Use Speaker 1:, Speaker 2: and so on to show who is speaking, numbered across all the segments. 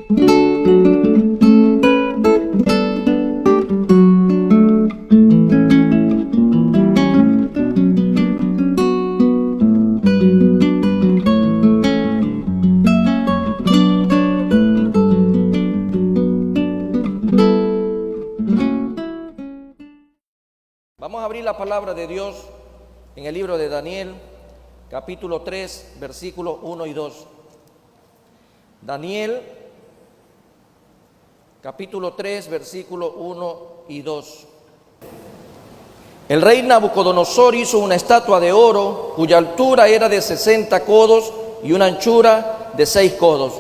Speaker 1: Vamos a abrir la palabra de Dios en el libro de Daniel, capítulo 3, versículos 1 y 2. Daniel, capítulo 3, versículos 1 y 2. El rey Nabucodonosor hizo una estatua de oro cuya altura era de 60 codos y una anchura de 6 codos.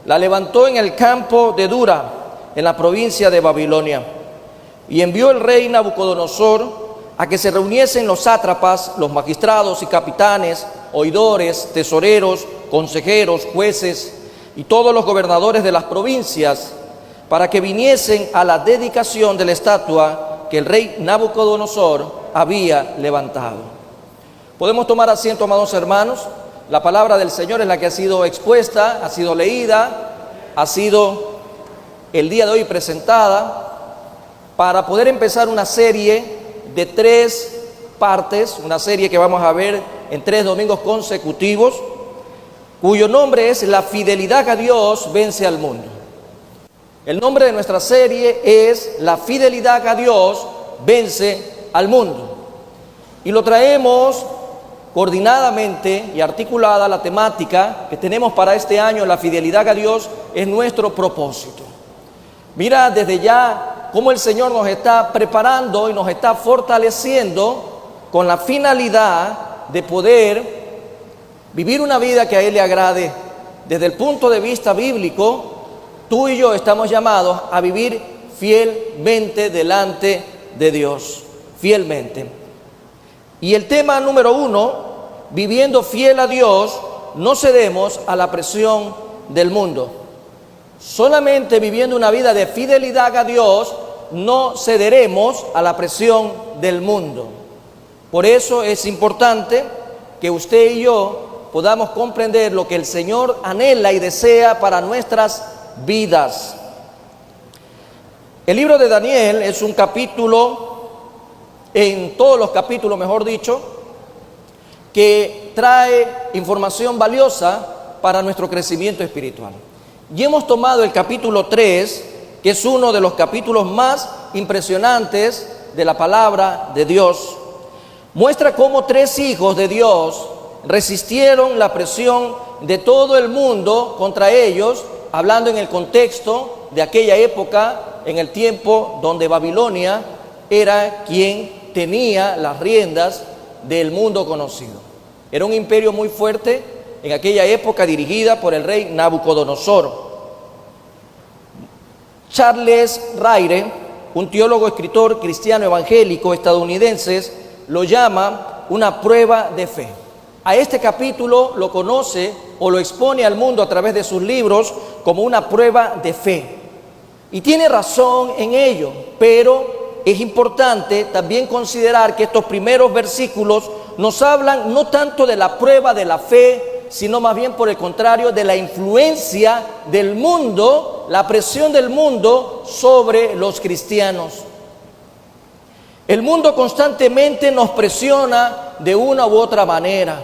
Speaker 1: La levantó en el campo de Dura, en la provincia de Babilonia. Y envió el rey Nabucodonosor a que se reuniesen los sátrapas, los magistrados y capitanes, oidores, tesoreros, consejeros, jueces y todos los gobernadores de las provincias, para que viniesen a la dedicación de la estatua que el rey Nabucodonosor había levantado. Podemos tomar asiento, amados hermanos. La palabra del Señor es la que ha sido expuesta, ha sido leída, ha sido el día de hoy presentada, para poder empezar una serie de 3 partes, una serie que vamos a ver en 3 domingos consecutivos, cuyo nombre es La fidelidad a Dios vence al mundo. El nombre de nuestra serie es La fidelidad a Dios vence al mundo. Y lo traemos coordinadamente y articulada la temática que tenemos para este año. La fidelidad a Dios es nuestro propósito. Mira desde ya cómo el Señor nos está preparando y nos está fortaleciendo con la finalidad de poder vivir una vida que a Él le agrade. Desde el punto de vista bíblico, tú y yo estamos llamados a vivir fielmente delante de Dios, fielmente. Y el tema número 1, viviendo fiel a Dios, no cedemos a la presión del mundo. Solamente viviendo una vida de fidelidad a Dios, no cederemos a la presión del mundo. Por eso es importante que usted y yo podamos comprender lo que el Señor anhela y desea para nuestras vidas. El libro de Daniel es un capítulo, en todos los capítulos mejor dicho, que trae información valiosa para nuestro crecimiento espiritual. Y hemos tomado el capítulo 3, que es uno de los capítulos más impresionantes de la palabra de Dios. Muestra cómo 3 hijos de Dios resistieron la presión de todo el mundo contra ellos, hablando en el contexto de aquella época, en el tiempo donde Babilonia era quien tenía las riendas del mundo conocido. Era un imperio muy fuerte en aquella época, dirigida por el rey Nabucodonosor. Charles Ryrie, un teólogo, escritor cristiano evangélico estadounidense, lo llama una prueba de fe. A este capítulo lo conoce o lo expone al mundo a través de sus libros como una prueba de fe. Y tiene razón en ello, pero es importante también considerar que estos primeros versículos nos hablan no tanto de la prueba de la fe, sino más bien por el contrario de la influencia del mundo, la presión del mundo sobre los cristianos. El mundo constantemente nos presiona de una u otra manera.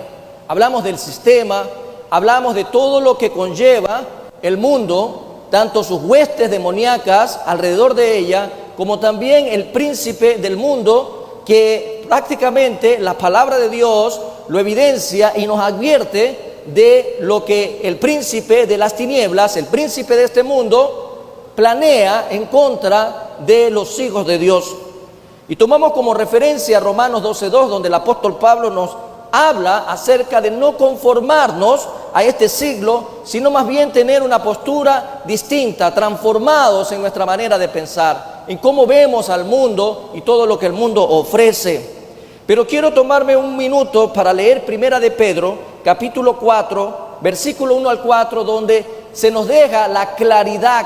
Speaker 1: Hablamos del sistema, hablamos de todo lo que conlleva el mundo, tanto sus huestes demoníacas alrededor de ella, como también el príncipe del mundo, que prácticamente la palabra de Dios lo evidencia y nos advierte de lo que el príncipe de las tinieblas, el príncipe de este mundo, planea en contra de los hijos de Dios. Y tomamos como referencia Romanos 12:2, donde el apóstol Pablo nos habla acerca de no conformarnos a este siglo, sino más bien tener una postura distinta, transformados en nuestra manera de pensar, en cómo vemos al mundo y todo lo que el mundo ofrece. Pero quiero tomarme un minuto para leer Primera de Pedro, capítulo 4, versículo 1 al 4, donde se nos deja la claridad,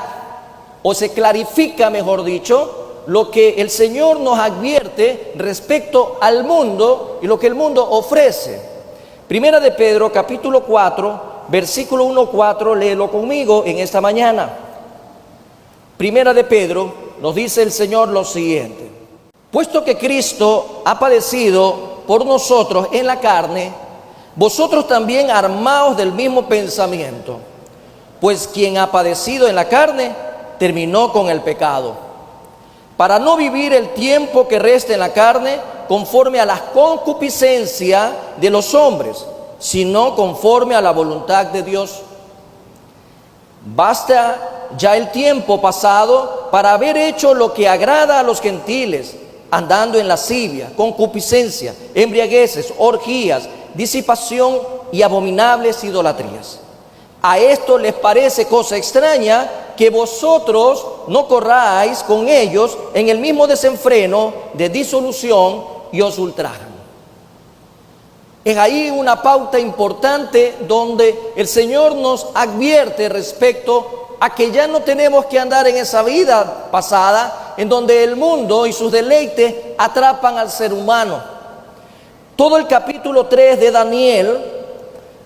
Speaker 1: o se clarifica, mejor dicho, lo que el Señor nos advierte respecto al mundo y lo que el mundo ofrece. Primera de Pedro, capítulo 4, versículo 1-4, léelo conmigo en esta mañana. Primera de Pedro, nos dice el Señor lo siguiente: puesto que Cristo ha padecido por nosotros en la carne, vosotros también armaos del mismo pensamiento, pues quien ha padecido en la carne terminó con el pecado, para no vivir el tiempo que resta en la carne conforme a la concupiscencia de los hombres, sino conforme a la voluntad de Dios. Basta ya el tiempo pasado para haber hecho lo que agrada a los gentiles, andando en lascivia, concupiscencia, embriagueces, orgías, disipación y abominables idolatrías. A esto les parece cosa extraña que vosotros no corráis con ellos en el mismo desenfreno de disolución y os ultrajan. Es ahí una pauta importante donde el Señor nos advierte respecto a que ya no tenemos que andar en esa vida pasada en donde el mundo y sus deleites atrapan al ser humano. Todo el capítulo 3 de Daniel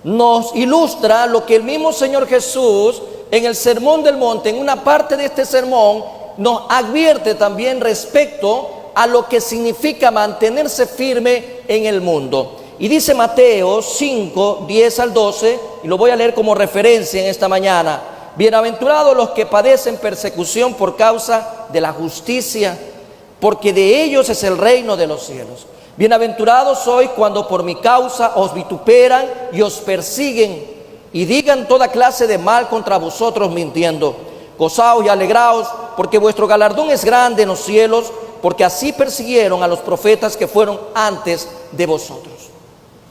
Speaker 1: nos ilustra lo que el mismo Señor Jesús en el Sermón del Monte, en una parte de este sermón, nos advierte también respecto a lo que significa mantenerse firme en el mundo. Y dice Mateo 5, 10 al 12, y lo voy a leer como referencia en esta mañana: bienaventurados los que padecen persecución por causa de la justicia, porque de ellos es el reino de los cielos. Bienaventurados sois cuando por mi causa os vituperan y os persiguen y digan toda clase de mal contra vosotros mintiendo. Gozaos y alegraos, porque vuestro galardón es grande en los cielos, porque así persiguieron a los profetas que fueron antes de vosotros.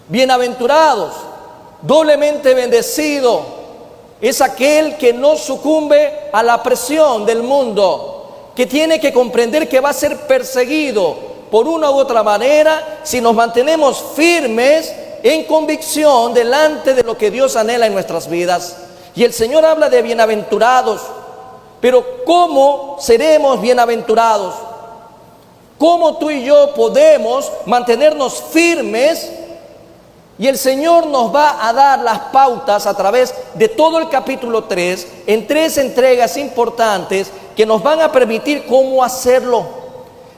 Speaker 1: Bienaventurados, doblemente bendecido, es aquel que no sucumbe a la presión del mundo, que tiene que comprender que va a ser perseguido por una u otra manera si nos mantenemos firmes en convicción delante de lo que Dios anhela en nuestras vidas. Y el Señor habla de bienaventurados, pero ¿cómo seremos bienaventurados? ¿Cómo tú y yo podemos mantenernos firmes? Y el Señor nos va a dar las pautas a través de todo el capítulo 3, en 3 entregas importantes que nos van a permitir cómo hacerlo.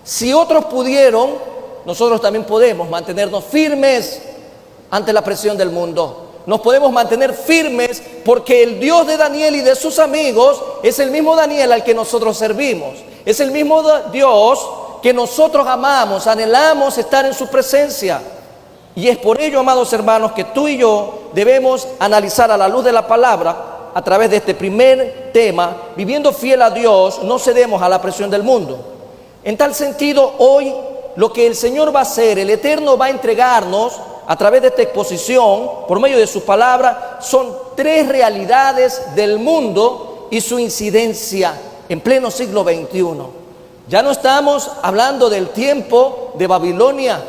Speaker 1: Si otros pudieron, nosotros también podemos mantenernos firmes ante la presión del mundo. Nos podemos mantener firmes porque el Dios de Daniel y de sus amigos es el mismo Daniel al que nosotros servimos. Es el mismo Dios que nosotros amamos, anhelamos estar en su presencia. Y es por ello, amados hermanos, que tú y yo debemos analizar a la luz de la palabra, a través de este primer tema: viviendo fiel a Dios, no cedemos a la presión del mundo. En tal sentido, hoy lo que el Señor va a hacer, el Eterno va a entregarnos a través de esta exposición, por medio de su palabra, son 3 realidades del mundo y su incidencia en pleno siglo XXI. Ya no estamos hablando del tiempo de Babilonia,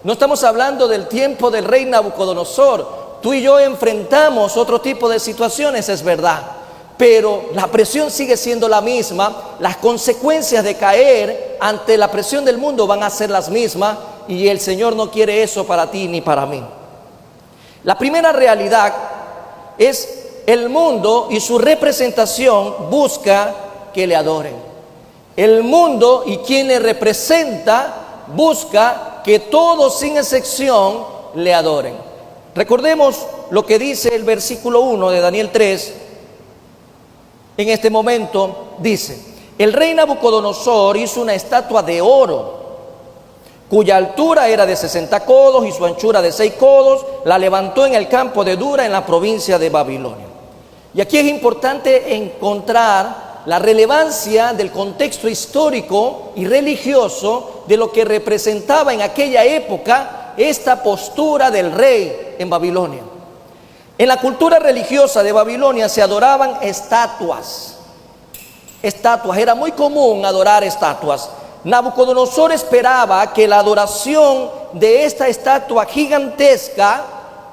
Speaker 1: no estamos hablando del tiempo del rey Nabucodonosor. Tú y yo enfrentamos otro tipo de situaciones, es verdad, pero la presión sigue siendo la misma. Las consecuencias de caer ante la presión del mundo van a ser las mismas, y el Señor no quiere eso para ti ni para mí. La primera realidad es: el mundo y su representación busca que le adoren. El mundo y quien le representa busca que todos sin excepción le adoren. Recordemos lo que dice el versículo 1 de Daniel 3. En este momento dice: el rey Nabucodonosor hizo una estatua de oro, cuya altura era de 60 codos y su anchura de 6 codos, la levantó en el campo de Dura, en la provincia de Babilonia. Y aquí es importante encontrar la relevancia del contexto histórico y religioso de lo que representaba en aquella época esta postura del rey en Babilonia. En la cultura religiosa de Babilonia se adoraban estatuas. Era muy común adorar estatuas. Nabucodonosor esperaba que la adoración de esta estatua gigantesca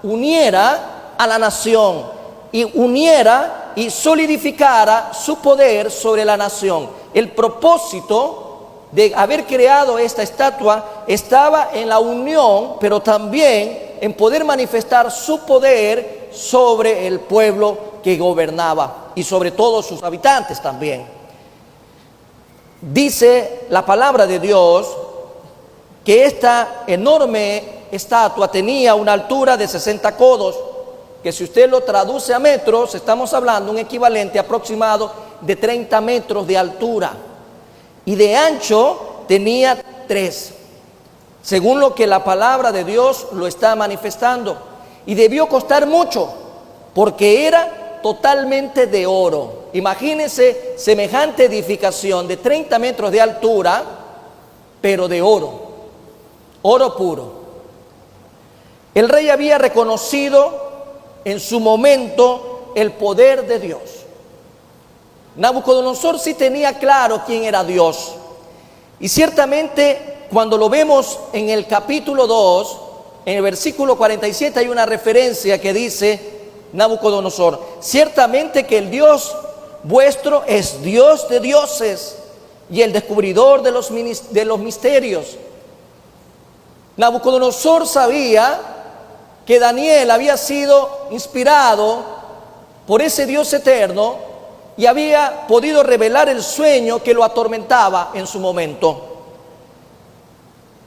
Speaker 1: uniera a la nación y uniera y solidificara su poder sobre la nación. El propósito de haber creado esta estatua estaba en la unión, pero también en poder manifestar su poder sobre el pueblo que gobernaba y sobre todos sus habitantes también. Dice la palabra de Dios que esta enorme estatua tenía una altura de 60 codos, que si usted lo traduce a metros, estamos hablando de un equivalente aproximado de 30 metros de altura, y de ancho tenía 3, según lo que la palabra de Dios lo está manifestando. Y debió costar mucho, porque era totalmente de oro. Imagínense semejante edificación de 30 metros de altura, pero de oro, oro puro. El rey había reconocido en su momento el poder de Dios. Nabucodonosor sí tenía claro quién era Dios. Y ciertamente cuando lo vemos en el capítulo 2, en el versículo 47 hay una referencia que dice Nabucodonosor: ciertamente que el Dios vuestro es Dios de dioses y el descubridor de los misterios. Nabucodonosor sabía que Daniel había sido inspirado por ese Dios eterno y había podido revelar el sueño que lo atormentaba en su momento.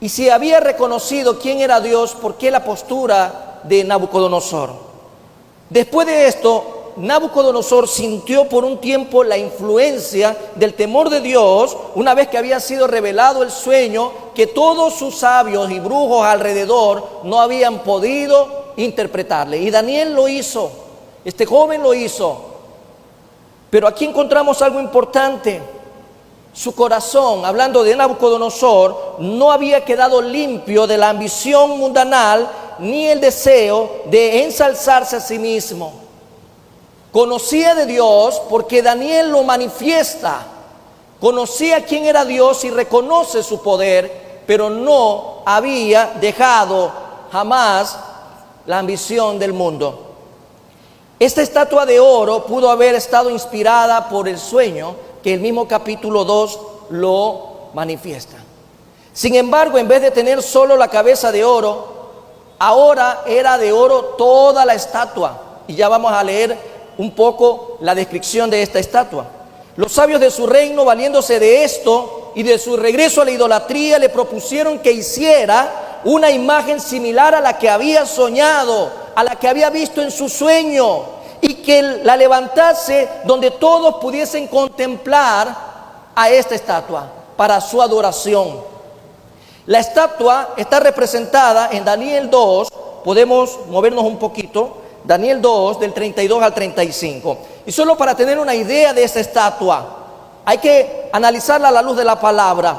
Speaker 1: Y si había reconocido quién era Dios, ¿por qué la postura de Nabucodonosor? Después de esto, Nabucodonosor sintió por un tiempo la influencia del temor de Dios, una vez que había sido revelado el sueño que todos sus sabios y brujos alrededor no habían podido interpretarle. Y Daniel lo hizo, este joven lo hizo. Pero aquí encontramos algo importante. Su corazón, hablando de Nabucodonosor, no había quedado limpio de la ambición mundanal ni el deseo de ensalzarse a sí mismo. Conocía de Dios porque Daniel lo manifiesta. Conocía quién era Dios y reconoce su poder, pero no había dejado jamás la ambición del mundo. Esta estatua de oro pudo haber estado inspirada por el sueño que el mismo capítulo 2 lo manifiesta. Sin embargo, en vez de tener solo la cabeza de oro, ahora era de oro toda la estatua. Y ya vamos a leer un poco la descripción de esta estatua. Los sabios de su reino, valiéndose de esto y de su regreso a la idolatría, le propusieron que hiciera una imagen similar a la que había soñado, a la que había visto en su sueño, y que la levantase donde todos pudiesen contemplar a esta estatua para su adoración. La estatua está representada en Daniel 2, podemos movernos un poquito, Daniel 2 del 32 al 35. Y solo para tener una idea de esta estatua, hay que analizarla a la luz de la palabra.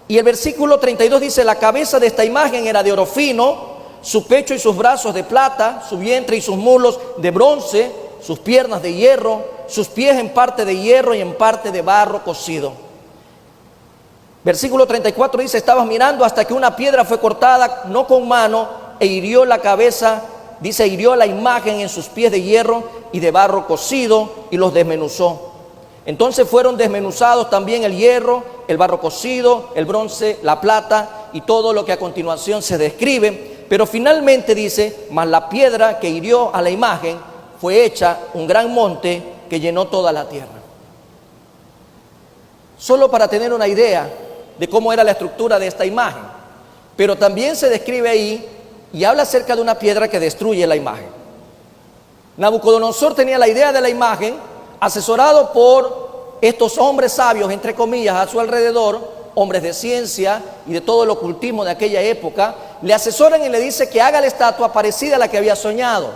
Speaker 1: Y el versículo 32 dice: la cabeza de esta imagen era de oro fino, su pecho y sus brazos de plata, su vientre y sus muslos de bronce, sus piernas de hierro, sus pies en parte de hierro y en parte de barro cocido. Versículo 34 dice: estabas mirando hasta que una piedra fue cortada, no con mano, e hirió la cabeza, dice, hirió la imagen en sus pies de hierro y de barro cocido y los desmenuzó. Entonces fueron desmenuzados también el hierro, el barro cocido, el bronce, la plata y todo lo que a continuación se describe. Pero finalmente dice: mas la piedra que hirió a la imagen fue hecha un gran monte que llenó toda la tierra. Solo para tener una idea de cómo era la estructura de esta imagen. Pero también se describe ahí y habla acerca de una piedra que destruye la imagen. Nabucodonosor tenía la idea de la imagen, asesorado por estos hombres sabios, entre comillas, a su alrededor, hombres de ciencia y de todo el ocultismo de aquella época. Le asesoran y le dice que haga la estatua parecida a la que había soñado,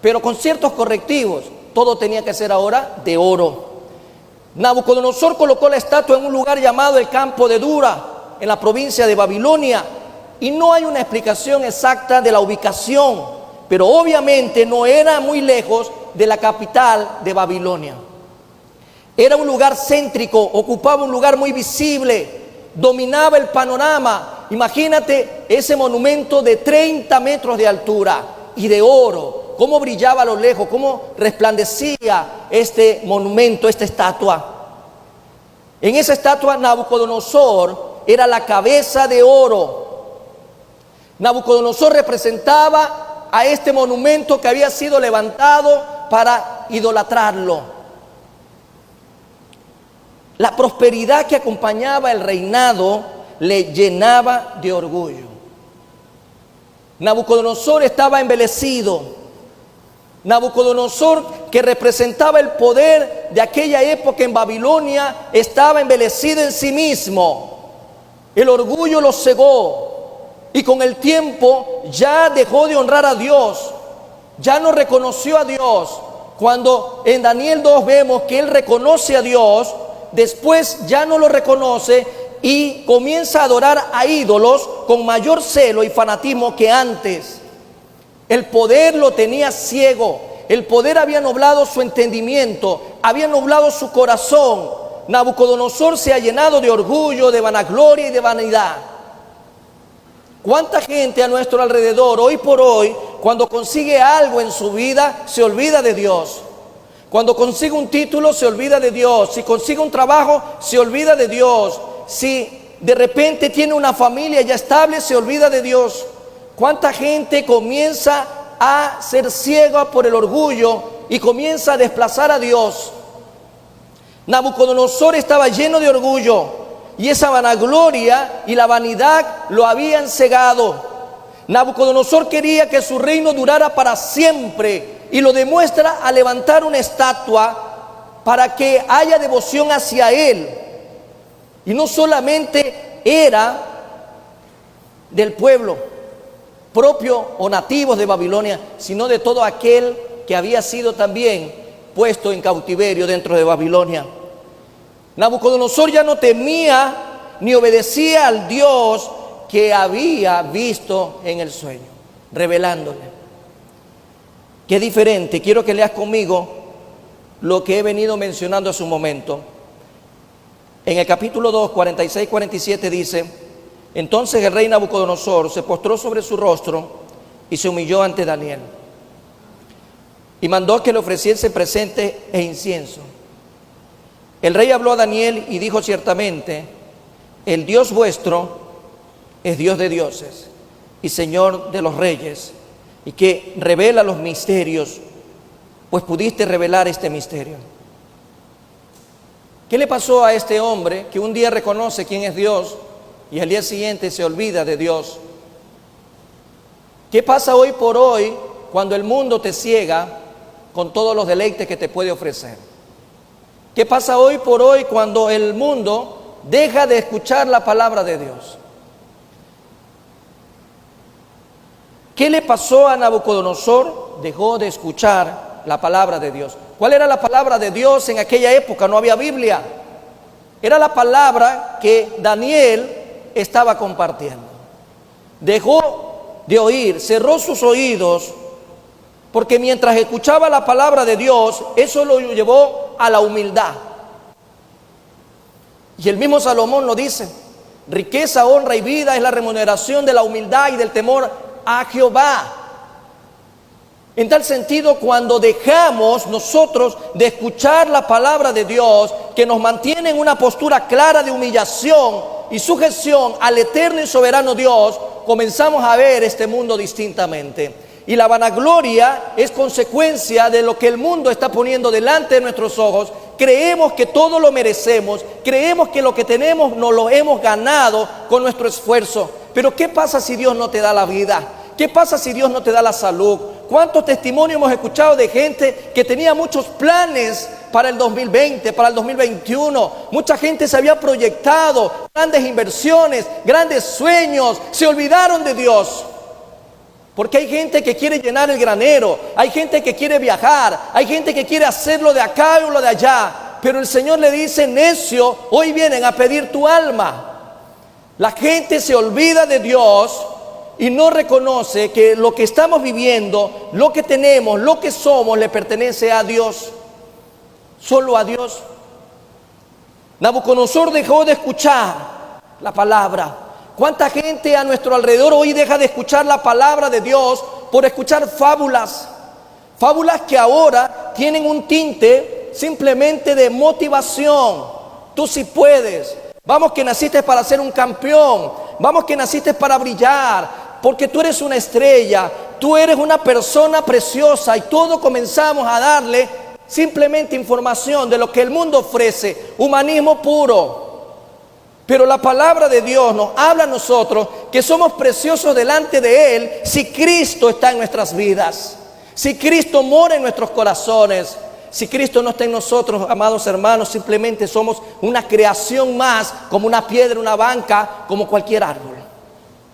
Speaker 1: pero con ciertos correctivos. Todo tenía que ser ahora de oro. Nabucodonosor colocó la estatua en un lugar llamado el campo de Dura, en la provincia de Babilonia, y no hay una explicación exacta de la ubicación, pero obviamente no era muy lejos de la capital de Babilonia. Era un lugar céntrico, ocupaba un lugar muy visible, dominaba el panorama. Imagínate ese monumento de 30 metros de altura y de oro, cómo brillaba a lo lejos, cómo resplandecía este monumento, esta estatua. En esa estatua Nabucodonosor era la cabeza de oro. Nabucodonosor representaba a este monumento que había sido levantado para idolatrarlo. La prosperidad que acompañaba el reinado le llenaba de orgullo. Nabucodonosor estaba embelecido. Nabucodonosor, que representaba el poder de aquella época en Babilonia, estaba embelecido en sí mismo. El orgullo lo cegó y con el tiempo ya dejó de honrar a Dios, ya no reconoció a Dios. Cuando en Daniel 2 vemos que él reconoce a Dios, después ya no lo reconoce y comienza a adorar a ídolos con mayor celo y fanatismo que antes. El poder lo tenía ciego, el poder había nublado su entendimiento, había nublado su corazón. Nabucodonosor se ha llenado de orgullo, de vanagloria y de vanidad. ¿Cuánta gente a nuestro alrededor hoy por hoy, cuando consigue algo en su vida, se olvida de Dios? Cuando consigue un título, se olvida de Dios. Si consigue un trabajo, se olvida de Dios. Si de repente tiene una familia ya estable, se olvida de Dios. ¿Cuánta gente comienza a ser ciega por el orgullo y comienza a desplazar a Dios? Nabucodonosor estaba lleno de orgullo y esa vanagloria y la vanidad lo habían cegado. Nabucodonosor quería que su reino durara para siempre y lo demuestra al levantar una estatua para que haya devoción hacia él. Y no solamente era del pueblo propio o nativos de Babilonia, sino de todo aquel que había sido también puesto en cautiverio dentro de Babilonia. Nabucodonosor ya no temía ni obedecía al Dios que había visto en el sueño, revelándole. Qué diferente. Quiero que leas conmigo lo que he venido mencionando hace un momento. En el capítulo 2, 46-47 dice: entonces el rey Nabucodonosor se postró sobre su rostro y se humilló ante Daniel, y mandó que le ofreciese presente e incienso. El rey habló a Daniel y dijo: ciertamente, el Dios vuestro es Dios de dioses y Señor de los reyes, y que revela los misterios, pues pudiste revelar este misterio. ¿Qué le pasó a este hombre que un día reconoce quién es Dios y al día siguiente se olvida de Dios? ¿Qué pasa hoy por hoy cuando el mundo te ciega con todos los deleites que te puede ofrecer? ¿Qué pasa hoy por hoy cuando el mundo deja de escuchar la palabra de Dios? ¿Qué le pasó a Nabucodonosor? Dejó de escuchar la palabra de Dios. ¿Cuál era la palabra de Dios en aquella época? No había Biblia. Era la palabra que Daniel estaba compartiendo. Dejó de oír, cerró sus oídos, porque mientras escuchaba la palabra de Dios, eso lo llevó a la humildad. Y el mismo Salomón lo dice: riqueza, honra y vida es la remuneración de la humildad y del temor a Jehová. En tal sentido, cuando dejamos nosotros de escuchar la palabra de Dios, que nos mantiene en una postura clara de humillación y sujeción al eterno y soberano Dios, comenzamos a ver este mundo distintamente. Y la vanagloria es consecuencia de lo que el mundo está poniendo delante de nuestros ojos. Creemos que todo lo merecemos, creemos que lo que tenemos nos lo hemos ganado con nuestro esfuerzo. Pero ¿qué pasa si Dios no te da la vida? ¿Qué pasa si Dios no te da la salud? ¿Cuántos testimonios hemos escuchado de gente que tenía muchos planes para el 2020, para el 2021? Mucha gente se había proyectado grandes inversiones, grandes sueños, se olvidaron de Dios. Porque hay gente que quiere llenar el granero, hay gente que quiere viajar, hay gente que quiere hacerlo de acá o lo de allá. Pero el Señor le dice: necio, hoy vienen a pedir tu alma. La gente se olvida de Dios y no reconoce que lo que estamos viviendo, lo que tenemos, lo que somos, le pertenece a Dios, solo a Dios. Nabucodonosor dejó de escuchar la palabra. ¿Cuánta gente a nuestro alrededor hoy deja de escuchar la palabra de Dios por escuchar fábulas? Fábulas que ahora tienen un tinte simplemente de motivación. Tú sí puedes. Vamos que naciste para ser un campeón. Vamos que naciste para brillar. Porque tú eres una estrella. Tú eres una persona preciosa. Y todos comenzamos a darle simplemente información de lo que el mundo ofrece, humanismo puro. Pero la palabra de Dios nos habla a nosotros que somos preciosos delante de Él si Cristo está en nuestras vidas, si Cristo mora en nuestros corazones. Si Cristo no está en nosotros, amados hermanos, simplemente somos una creación más, como una piedra, una banca, como cualquier árbol.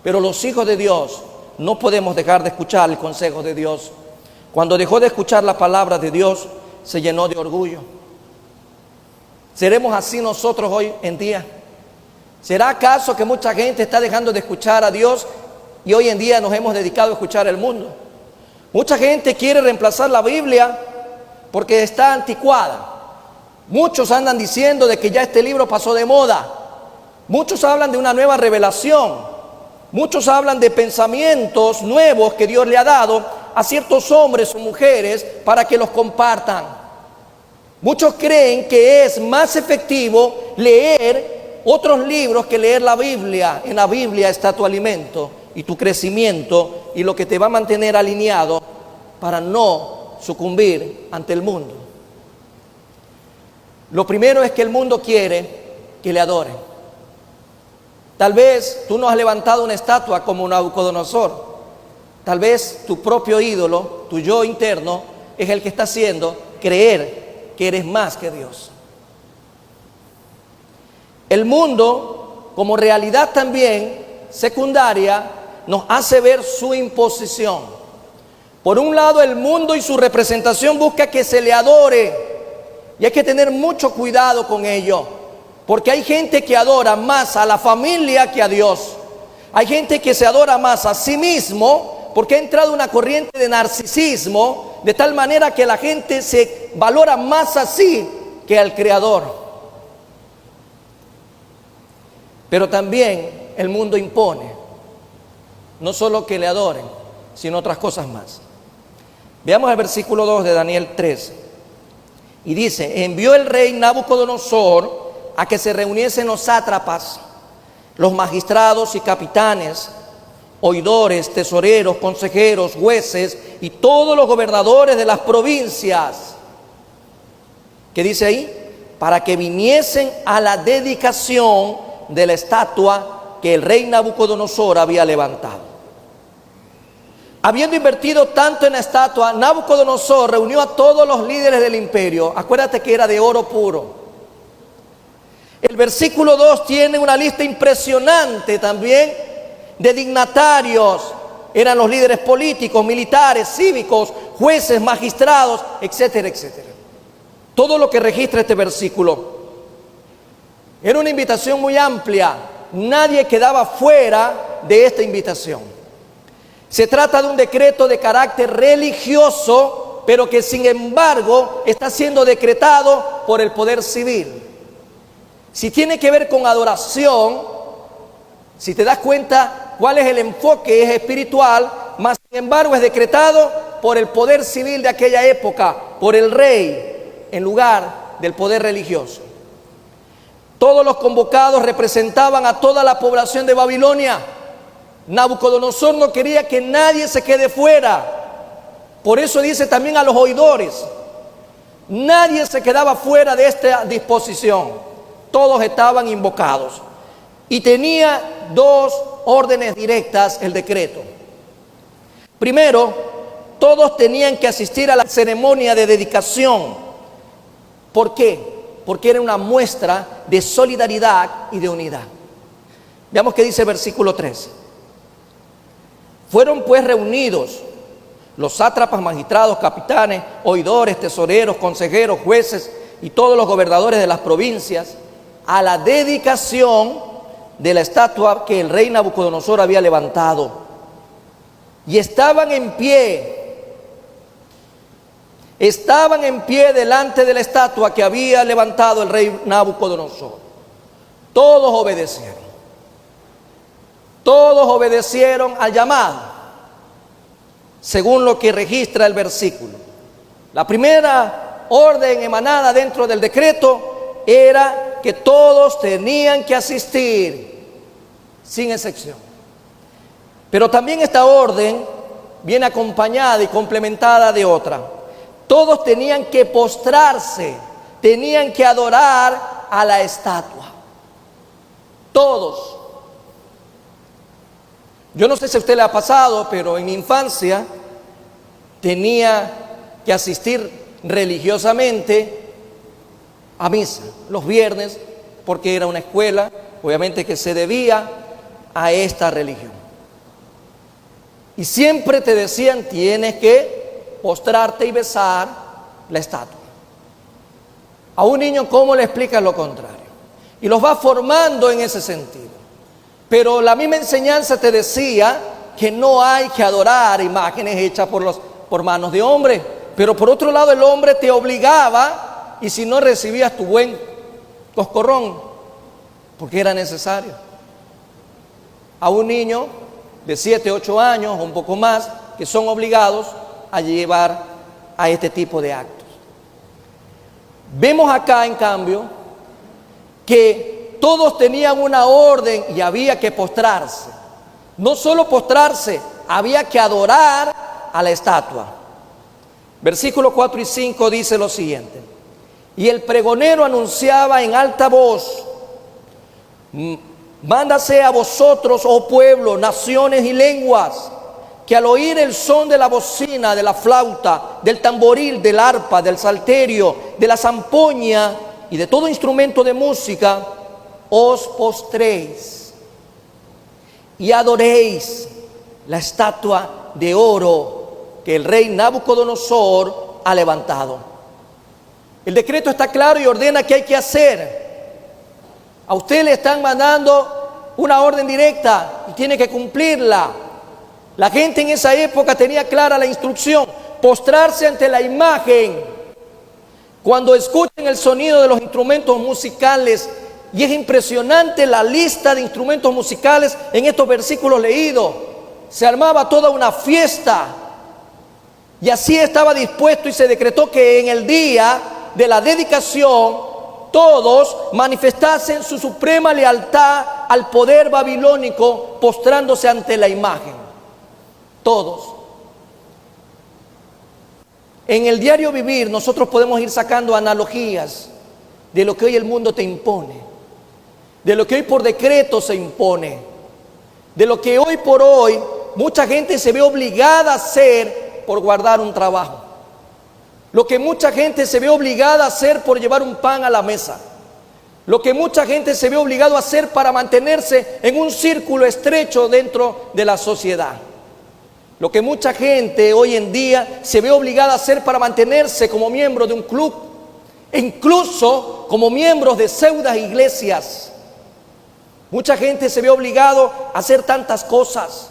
Speaker 1: Pero los hijos de Dios no podemos dejar de escuchar el consejo de Dios. Cuando dejó de escuchar la palabra de Dios, se llenó de orgullo. ¿Seremos así nosotros hoy en día? ¿Será acaso que mucha gente está dejando de escuchar a Dios y hoy en día nos hemos dedicado a escuchar el mundo? Mucha gente quiere reemplazar la Biblia porque está anticuada. Muchos andan diciendo de que ya este libro pasó de moda. Muchos hablan de una nueva revelación. Muchos hablan de pensamientos nuevos que Dios le ha dado a ciertos hombres o mujeres para que los compartan. Muchos creen que es más efectivo leer otros libros que leer la Biblia. En la Biblia está tu alimento y tu crecimiento y lo que te va a mantener alineado para no sucumbir ante el mundo. Lo primero es que el mundo quiere que le adoren. Tal vez tú no has levantado una estatua como Nabucodonosor. Tal vez tu propio ídolo, tu yo interno, es el que está haciendo creer que eres más que Dios. El mundo, como realidad también secundaria, nos hace ver su imposición. Por un lado, el mundo y su representación busca que se le adore, y hay que tener mucho cuidado con ello, porque hay gente que adora más a la familia que a Dios. Hay gente que se adora más a sí mismo, porque ha entrado una corriente de narcisismo, de tal manera que la gente se valora más a sí que al Creador. Pero también el mundo impone, no solo que le adoren, sino otras cosas más. Veamos el versículo 2 de Daniel 3. Y dice: envió el rey Nabucodonosor a que se reuniesen los sátrapas, los magistrados y capitanes, oidores, tesoreros, consejeros, jueces y todos los gobernadores de las provincias. ¿Qué dice ahí? Para que viniesen a la dedicación de la estatua que el rey Nabucodonosor había levantado. Habiendo invertido tanto en la estatua, Nabucodonosor reunió a todos los líderes del imperio. Acuérdate que era de oro puro. El versículo 2 tiene una lista impresionante también de dignatarios. Eran los líderes políticos, militares, cívicos, jueces, magistrados, etcétera, etcétera. Todo lo que registra este versículo. Era una invitación muy amplia. Nadie quedaba fuera de esta invitación. Se trata de un decreto de carácter religioso, pero que sin embargo está siendo decretado por el poder civil. Si tiene que ver con adoración, si te das cuenta cuál es el enfoque, es espiritual, mas sin embargo es decretado por el poder civil de aquella época, por el rey, en lugar del poder religioso. Todos los convocados representaban a toda la población de Babilonia. Nabucodonosor no quería que nadie se quede fuera. Por eso dice también a los oidores. Nadie se quedaba fuera de esta disposición. Todos estaban invocados. Y tenía dos órdenes directas el decreto. Primero, todos tenían que asistir a la ceremonia de dedicación. ¿Por qué? Porque era una muestra de solidaridad y de unidad. Veamos qué dice el versículo 3. Fueron pues reunidos los sátrapas, magistrados, capitanes, oidores, tesoreros, consejeros, jueces y todos los gobernadores de las provincias a la dedicación de la estatua que el rey Nabucodonosor había levantado. Y estaban en pie delante de la estatua que había levantado el rey Nabucodonosor. Todos obedecieron. Todos obedecieron al llamado, según lo que registra el versículo. La primera orden emanada dentro del decreto era que todos tenían que asistir, sin excepción. Pero también esta orden viene acompañada y complementada de otra. todos tenían que postrarse, tenían que adorar a la estatua. Todos. Yo no sé si a usted le ha pasado, pero en mi infancia tenía que asistir religiosamente a misa los viernes, porque era una escuela, obviamente, que se debía a esta religión. Y siempre te decían, tienes que postrarte y besar la estatua. A un niño, ¿cómo le explicas lo contrario? Y los va formando en ese sentido. Pero la misma enseñanza te decía que no hay que adorar imágenes hechas por manos de hombre. Pero por otro lado, el hombre te obligaba, y si no recibías tu buen coscorrón, porque era necesario. A un niño de 7, 8 años o un poco más, que son obligados a llevar a este tipo de actos. Vemos acá, en cambio, que todos tenían una orden y había que postrarse. No solo postrarse, había que adorar a la estatua. Versículos 4 y 5 dice lo siguiente: y el pregonero anunciaba en alta voz: mándase a vosotros, oh pueblo, naciones y lenguas, que al oír el son de la bocina, de la flauta, del tamboril, del arpa, del salterio, de la zampoña y de todo instrumento de música, os postréis y adoréis la estatua de oro que el rey Nabucodonosor ha levantado. El decreto está claro y ordena qué hay que hacer. A usted le están mandando una orden directa y tiene que cumplirla. La gente en esa época tenía clara la instrucción: postrarse ante la imagen. Cuando escuchen el sonido de los instrumentos musicales, y es impresionante la lista de instrumentos musicales en estos versículos leídos, se armaba toda una fiesta. Y así estaba dispuesto, y se decretó que en el día de la dedicación todos manifestasen su suprema lealtad al poder babilónico, postrándose ante la imagen. Todos. En el diario vivir nosotros podemos ir sacando analogías de lo que hoy el mundo te impone, de lo que hoy por decreto se impone, de lo que hoy por hoy mucha gente se ve obligada a hacer por guardar un trabajo, lo que mucha gente se ve obligada a hacer por llevar un pan a la mesa, lo que mucha gente se ve obligado a hacer para mantenerse en un círculo estrecho dentro de la sociedad, lo que mucha gente hoy en día se ve obligada a hacer para mantenerse como miembro de un club, e incluso como miembros de pseudo iglesias. Mucha gente se ve obligado a hacer tantas cosas.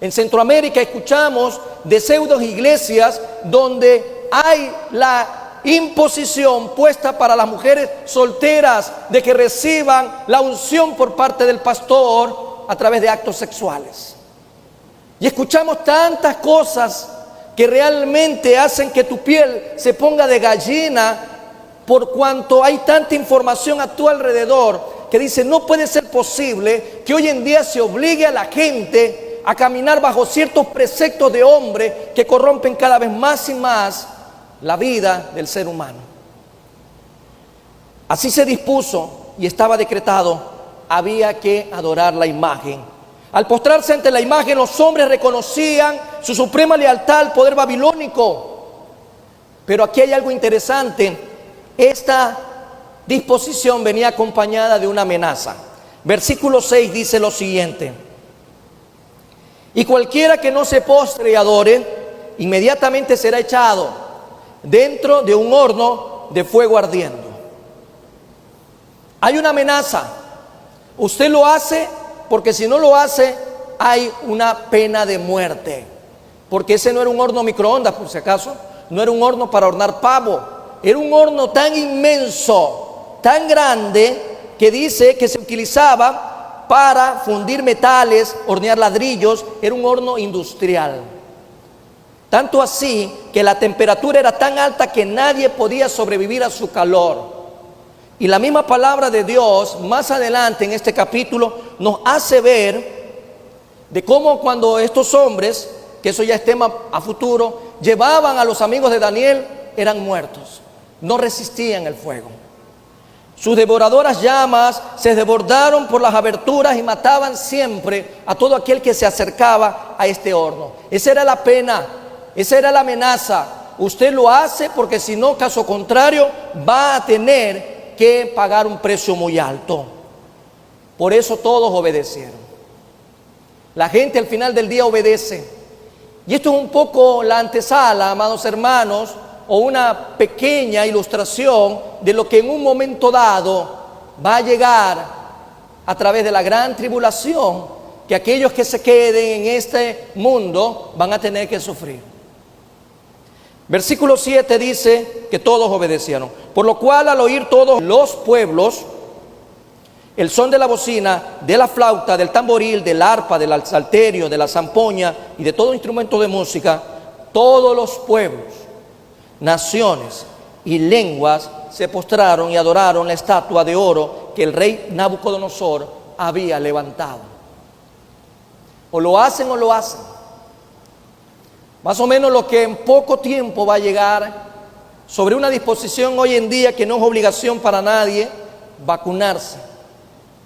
Speaker 1: En Centroamérica escuchamos de pseudo iglesias donde hay la imposición puesta para las mujeres solteras de que reciban la unción por parte del pastor a través de actos sexuales. Y escuchamos tantas cosas que realmente hacen que tu piel se ponga de gallina, por cuanto hay tanta información a tu alrededor que dice: no puede ser posible que hoy en día se obligue a la gente a caminar bajo ciertos preceptos de hombre que corrompen cada vez más y más la vida del ser humano. Así se dispuso y estaba decretado: había que adorar la imagen. Al postrarse ante la imagen, los hombres reconocían su suprema lealtad al poder babilónico. Pero aquí hay algo interesante: esta disposición venía acompañada de una amenaza. Versículo 6 dice lo siguiente: y cualquiera que no se postre y adore, inmediatamente será echado dentro de un horno de fuego ardiendo. Hay una amenaza. Usted lo hace, porque si no lo hace hay una pena de muerte. Porque ese no era un horno microondas, por si acaso. No era un horno para hornear pavo. Era un horno tan inmenso, tan grande, que dice que se utilizaba para fundir metales, hornear ladrillos. Era un horno industrial. Tanto así que la temperatura era tan alta que nadie podía sobrevivir a su calor. Y la misma palabra de Dios, más adelante en este capítulo, nos hace ver de cómo cuando estos hombres, que eso ya es tema a futuro, llevaban a los amigos de Daniel eran muertos, no resistían el fuego. Sus devoradoras llamas se desbordaron por las aberturas y mataban siempre a todo aquel que se acercaba a este horno. Esa era la pena, esa era la amenaza. Usted lo hace porque si no, caso contrario, va a tener que pagar un precio muy alto. Por eso todos obedecieron. La gente al final del día obedece. Y esto es un poco la antesala, amados hermanos, o una pequeña ilustración de lo que en un momento dado va a llegar a través de la gran tribulación que aquellos que se queden en este mundo van a tener que sufrir. Versículo 7 dice que todos obedecieron, por lo cual al oír todos los pueblos el son de la bocina, de la flauta, del tamboril, del arpa, del salterio, de la zampoña y de todo instrumento de música, todos los pueblos, naciones y lenguas se postraron y adoraron la estatua de oro que el rey Nabucodonosor había levantado. O lo hacen o lo hacen. Más o menos lo que en poco tiempo va a llegar sobre una disposición hoy en día que no es obligación para nadie, vacunarse.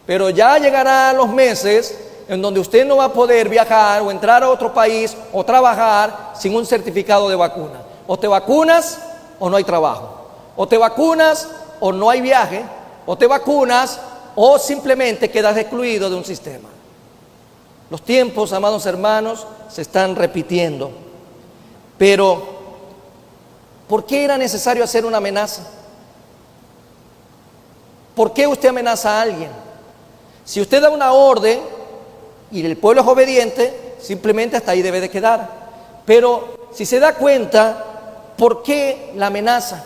Speaker 1: Pero ya llegarán los meses en donde usted no va a poder viajar o entrar a otro país o trabajar sin un certificado de vacuna. O te vacunas o no hay trabajo. O te vacunas o no hay viaje. O te vacunas o simplemente quedas excluido de un sistema. Los tiempos, amados hermanos, se están repitiendo. Pero, ¿por qué era necesario hacer una amenaza? ¿Por qué usted amenaza a alguien? Si usted da una orden y el pueblo es obediente, simplemente hasta ahí debe de quedar. Pero si se da cuenta, ¿por qué la amenaza?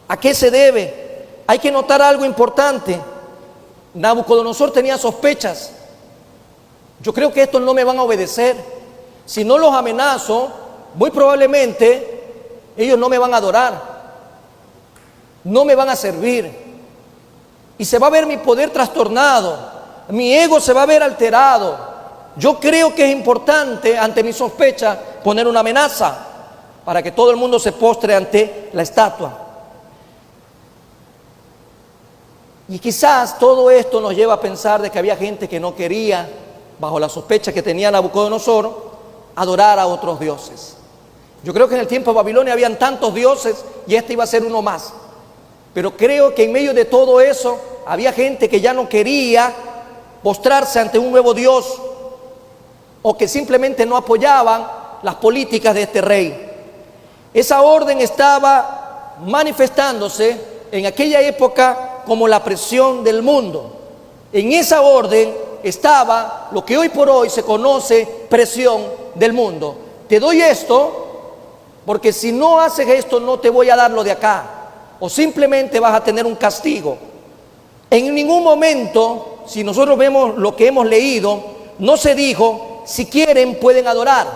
Speaker 1: ¿A qué se debe? Hay que notar algo importante. Nabucodonosor tenía sospechas. Yo creo que estos no me van a obedecer. Si no los amenazo, muy probablemente ellos no me van a adorar, no me van a servir. Y se va a ver mi poder trastornado, mi ego se va a ver alterado. Yo creo que es importante, ante mi sospecha, poner una amenaza para que todo el mundo se postre ante la estatua. Y quizás todo esto nos lleva a pensar de que había gente que no quería, bajo la sospecha que tenía Nabucodonosor, adorar a otros dioses. Yo creo que en el tiempo de Babilonia habían tantos dioses y este iba a ser uno más. Pero creo que en medio de todo eso había gente que ya no quería postrarse ante un nuevo Dios o que simplemente no apoyaban las políticas de este rey. Esa orden estaba manifestándose en aquella época como la presión del mundo. En esa orden estaba lo que hoy por hoy se conoce presión del mundo. Te doy esto porque si no haces esto no te voy a dar lo de acá. O simplemente vas a tener un castigo. En ningún momento, si nosotros vemos lo que hemos leído, no se dijo, si quieren pueden adorar.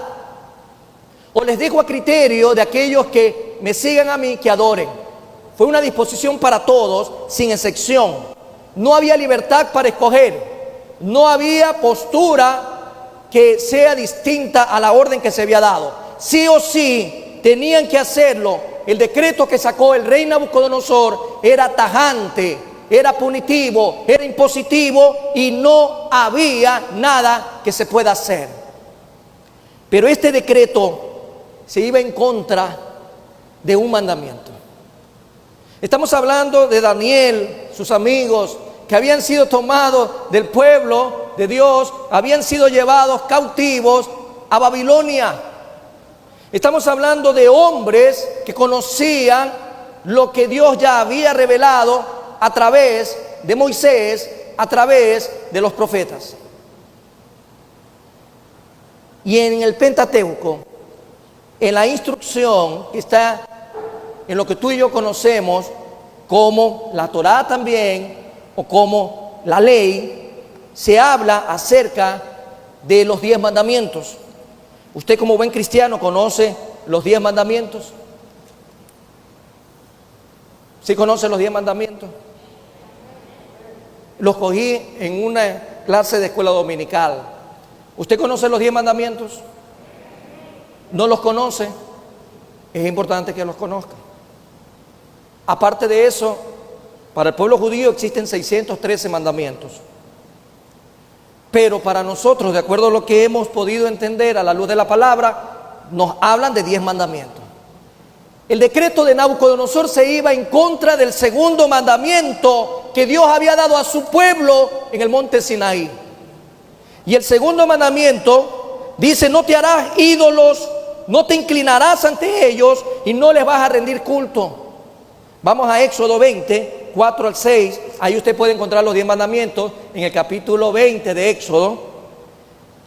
Speaker 1: O les dejo a criterio de aquellos que me sigan a mí que adoren. Fue una disposición para todos, sin excepción. No había libertad para escoger. No había postura que sea distinta a la orden que se había dado. Sí o sí tenían que hacerlo. El decreto que sacó el rey Nabucodonosor era tajante, era punitivo, era impositivo y no había nada que se pueda hacer. Pero este decreto se iba en contra de un mandamiento. Estamos hablando de Daniel, sus amigos, que habían sido tomados del pueblo de Dios, habían sido llevados cautivos a Babilonia. Estamos hablando de hombres que conocían lo que Dios ya había revelado a través de Moisés, a través de los profetas. Y en el Pentateuco, en la instrucción que está en lo que tú y yo conocemos como la Torá también, o como la ley, se habla acerca de los 10 mandamientos. Usted como buen cristiano conoce los 10 mandamientos. ¿Sí conoce los 10 mandamientos? Los cogí en una clase de escuela dominical. ¿Usted conoce los 10 mandamientos? no los conoce, es importante que los conozca. Aparte de eso, para el pueblo judío existen 613 mandamientos. Pero para nosotros, de acuerdo a lo que hemos podido entender a la luz de la palabra, nos hablan de 10 mandamientos. El decreto de Nabucodonosor se iba en contra del segundo mandamiento que Dios había dado a su pueblo en el monte Sinaí. Y el segundo mandamiento dice: no te harás ídolos, no te inclinarás ante ellos y no les vas a rendir culto. Vamos a Éxodo 20, 4 al 6. Ahí usted puede encontrar los 10 mandamientos en el capítulo 20 de Éxodo.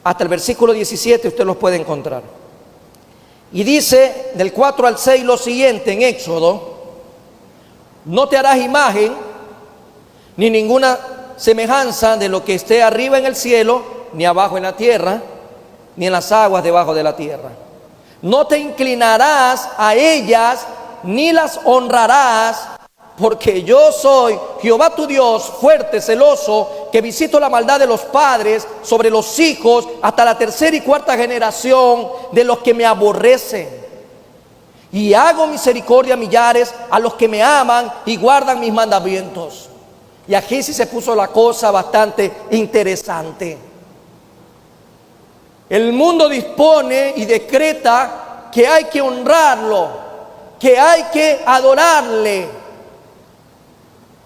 Speaker 1: Hasta el versículo 17 usted los puede encontrar. Y dice del 4 al 6 lo siguiente en Éxodo: no te harás imagen ni ninguna semejanza de lo que esté arriba en el cielo, ni abajo en la tierra, ni en las aguas debajo de la tierra. No te inclinarás a ellas, ni las honrarás, porque yo soy Jehová tu Dios, fuerte, celoso, que visito la maldad de los padres sobre los hijos hasta la tercera y cuarta generación de los que me aborrecen. Y hago misericordia a millares a los que me aman y guardan mis mandamientos. Y aquí sí se puso la cosa bastante interesante. El mundo dispone y decreta que hay que honrarlo, que hay que adorarle.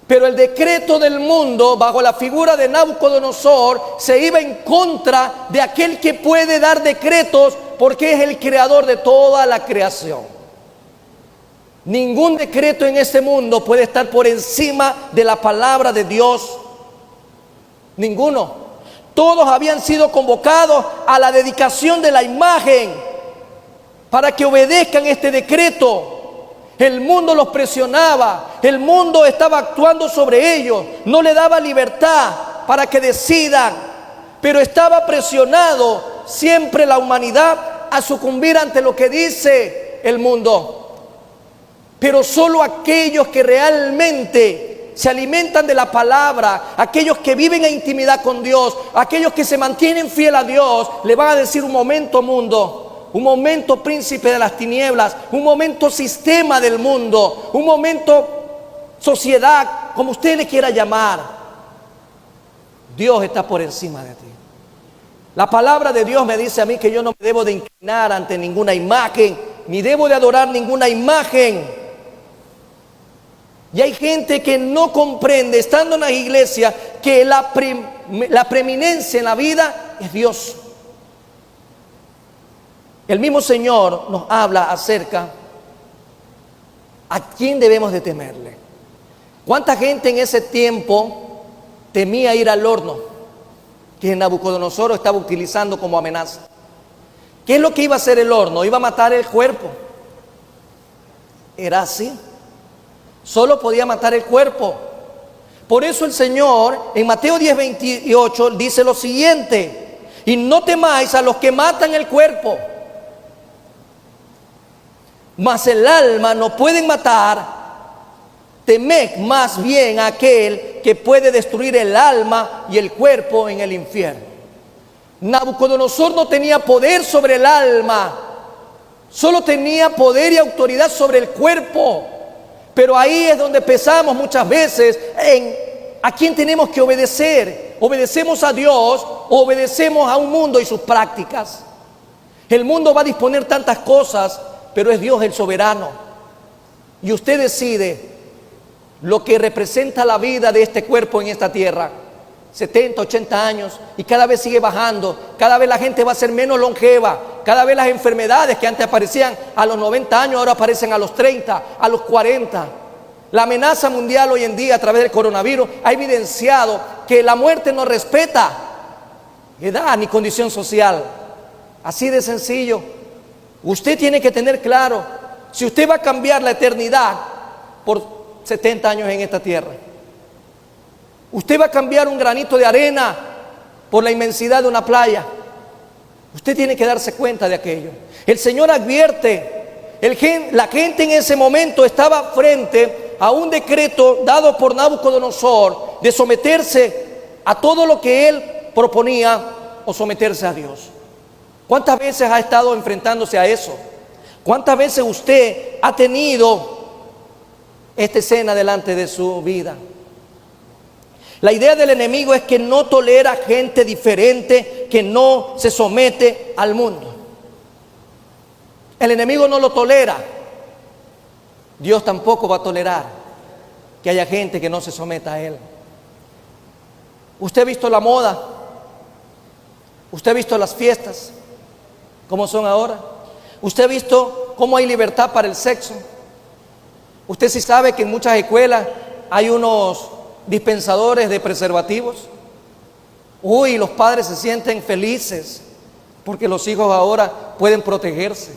Speaker 1: Pero el decreto del mundo, bajo la figura de Nabucodonosor, se iba en contra de aquel que puede dar decretos, porque es el creador de toda la creación. Ningún decreto en este mundo puede estar por encima de la palabra de Dios. Ninguno. Todos habían sido convocados a la dedicación de la imagen para que obedezcan este decreto. El mundo los presionaba, el mundo estaba actuando sobre ellos, no le daba libertad para que decidan, pero estaba presionado siempre la humanidad a sucumbir ante lo que dice el mundo. Pero solo aquellos que realmente se alimentan de la palabra, aquellos que viven en intimidad con Dios, aquellos que se mantienen fiel a Dios, le van a decir: un momento, mundo. Un momento, príncipe de las tinieblas. Un momento, sistema del mundo. Un momento, sociedad, como usted le quiera llamar. Dios está por encima de ti. La palabra de Dios me dice a mí que yo no me debo de inclinar ante ninguna imagen, ni debo de adorar ninguna imagen. Y hay gente que no comprende, estando en la iglesia, que la preeminencia en la vida es Dios. El mismo Señor nos habla acerca a quién debemos de temerle. ¿Cuánta gente en ese tiempo temía ir al horno que Nabucodonosor estaba utilizando como amenaza? ¿Qué es lo que iba a hacer el horno? Iba a matar el cuerpo. Era así. Solo podía matar el cuerpo. Por eso el Señor en Mateo 10:28 dice lo siguiente: y no temáis a los que matan el cuerpo, mas el alma no pueden matar. Temed más bien a aquel que puede destruir el alma y el cuerpo en el infierno. Nabucodonosor no tenía poder sobre el alma, solo tenía poder y autoridad sobre el cuerpo. Pero ahí es donde pensamos muchas veces en a quién tenemos que obedecer. ¿Obedecemos a Dios o obedecemos a un mundo y sus prácticas? El mundo va a disponer tantas cosas, pero es Dios el soberano. Y usted decide lo que representa la vida de este cuerpo en esta tierra. 70, 80 años, y cada vez sigue bajando. Cada vez la gente va a ser menos longeva. Cada vez las enfermedades que antes aparecían a los 90 años, ahora aparecen a los 30, a los 40. La amenaza mundial hoy en día a través del coronavirus ha evidenciado que la muerte no respeta edad ni condición social. Así de sencillo. Usted tiene que tener claro si usted va a cambiar la eternidad por 70 años en esta tierra. Usted va a cambiar un granito de arena por la inmensidad de una playa. Usted tiene que darse cuenta de aquello. El Señor advierte. La gente en ese momento estaba frente a un decreto dado por Nabucodonosor de someterse a todo lo que él proponía o someterse a Dios. ¿Cuántas veces ha estado enfrentándose a eso? ¿Cuántas veces usted ha tenido esta escena delante de su vida? La idea del enemigo es que no tolera gente diferente, que no se somete al mundo. El enemigo no lo tolera. Dios tampoco va a tolerar que haya gente que no se someta a él. ¿Usted ha visto la moda? ¿Usted ha visto las fiestas? ¿Cómo son ahora? ¿Usted ha visto cómo hay libertad para el sexo? Usted sí sabe que en muchas escuelas hay unos dispensadores de preservativos. Uy, los padres se sienten felices porque los hijos ahora pueden protegerse.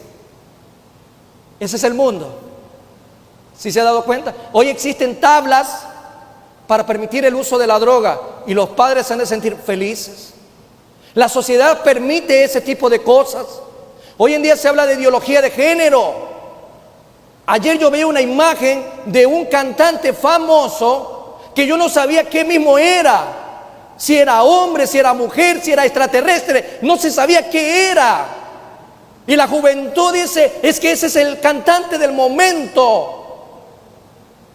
Speaker 1: Ese es el mundo. ¿Sí se ha dado cuenta? Hoy existen tablas para permitir el uso de la droga y los padres se han de sentir felices. La sociedad permite ese tipo de cosas. Hoy en día se habla de ideología de género. Ayer yo vi una imagen de un cantante famoso que yo no sabía qué mismo era. Si era hombre, si era mujer, si era extraterrestre, no se sabía qué era. Y la juventud dice, es que ese es el cantante del momento.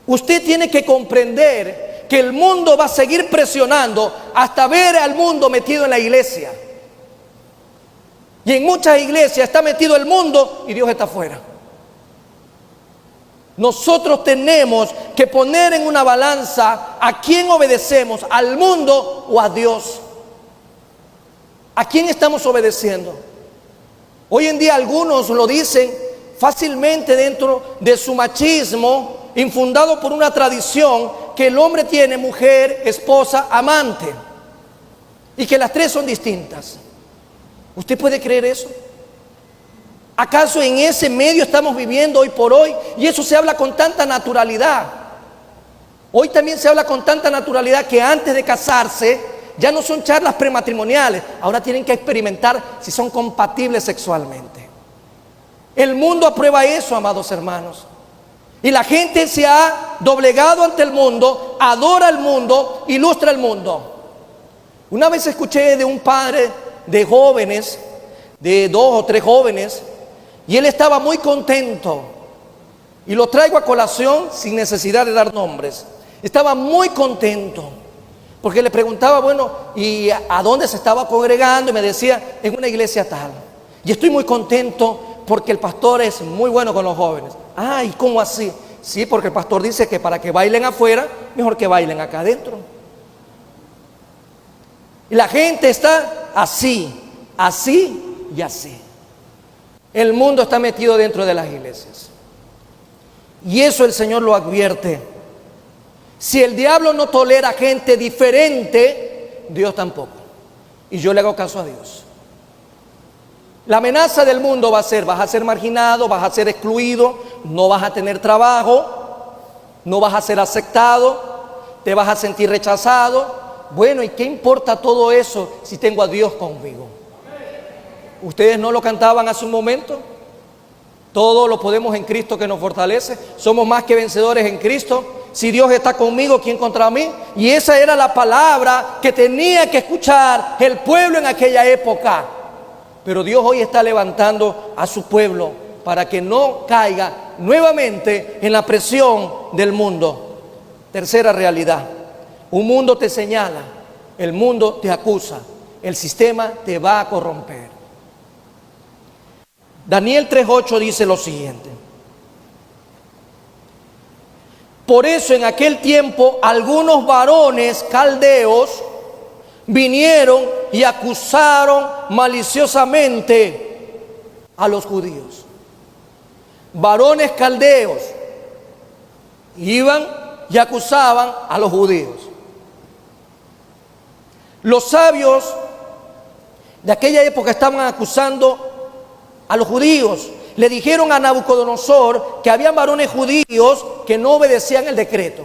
Speaker 1: Usted tiene que comprender que el mundo va a seguir presionando hasta ver al mundo metido en la iglesia. Y en muchas iglesias está metido el mundo y Dios está afuera. Nosotros tenemos que poner en una balanza a quién obedecemos, al mundo o a Dios. ¿A quién estamos obedeciendo? Hoy en día algunos lo dicen fácilmente dentro de su machismo, infundado por una tradición que el hombre tiene mujer, esposa, amante, y que las tres son distintas. ¿Usted puede creer eso? ¿Acaso en ese medio estamos viviendo hoy por hoy? Y eso se habla con tanta naturalidad. Hoy también se habla con tanta naturalidad que antes de casarse ya no son charlas prematrimoniales. Ahora tienen que experimentar si son compatibles sexualmente. El mundo aprueba eso, amados hermanos. Y la gente se ha doblegado ante el mundo, adora al mundo, ilustra al mundo. Una vez escuché de un padre de jóvenes, de 2 o 3 jóvenes, y él estaba muy contento. Y lo traigo a colación sin necesidad de dar nombres. Estaba muy contento, porque le preguntaba, bueno, ¿y a dónde se estaba congregando? Y me decía, en una iglesia tal. Y estoy muy contento porque el pastor es muy bueno con los jóvenes. Ah, ¿y cómo así? Sí, porque el pastor dice que para que bailen afuera, mejor que bailen acá adentro. Y la gente está así, así y así. El mundo está metido dentro de las iglesias. Y eso el Señor lo advierte. Si el diablo no tolera gente diferente, Dios tampoco. Y yo le hago caso a Dios. La amenaza del mundo va a ser, vas a ser marginado, vas a ser excluido, no vas a tener trabajo, no vas a ser aceptado, te vas a sentir rechazado. Bueno, ¿y qué importa todo eso si tengo a Dios conmigo? ¿Ustedes no lo cantaban hace un momento? Todo lo podemos en Cristo que nos fortalece. Somos más que vencedores en Cristo. Si Dios está conmigo, ¿quién contra mí? Y esa era la palabra que tenía que escuchar el pueblo en aquella época. Pero Dios hoy está levantando a su pueblo para que no caiga nuevamente en la presión del mundo. Tercera realidad. Un mundo te señala, el mundo te acusa, el sistema te va a corromper. Daniel 3:8 dice lo siguiente: por eso en aquel tiempo algunos varones caldeos vinieron y acusaron maliciosamente a los judíos. Varones caldeos iban y acusaban a los judíos. Los sabios de aquella época estaban acusando a los judíos. Le dijeron a Nabucodonosor que había varones judíos que no obedecían el decreto.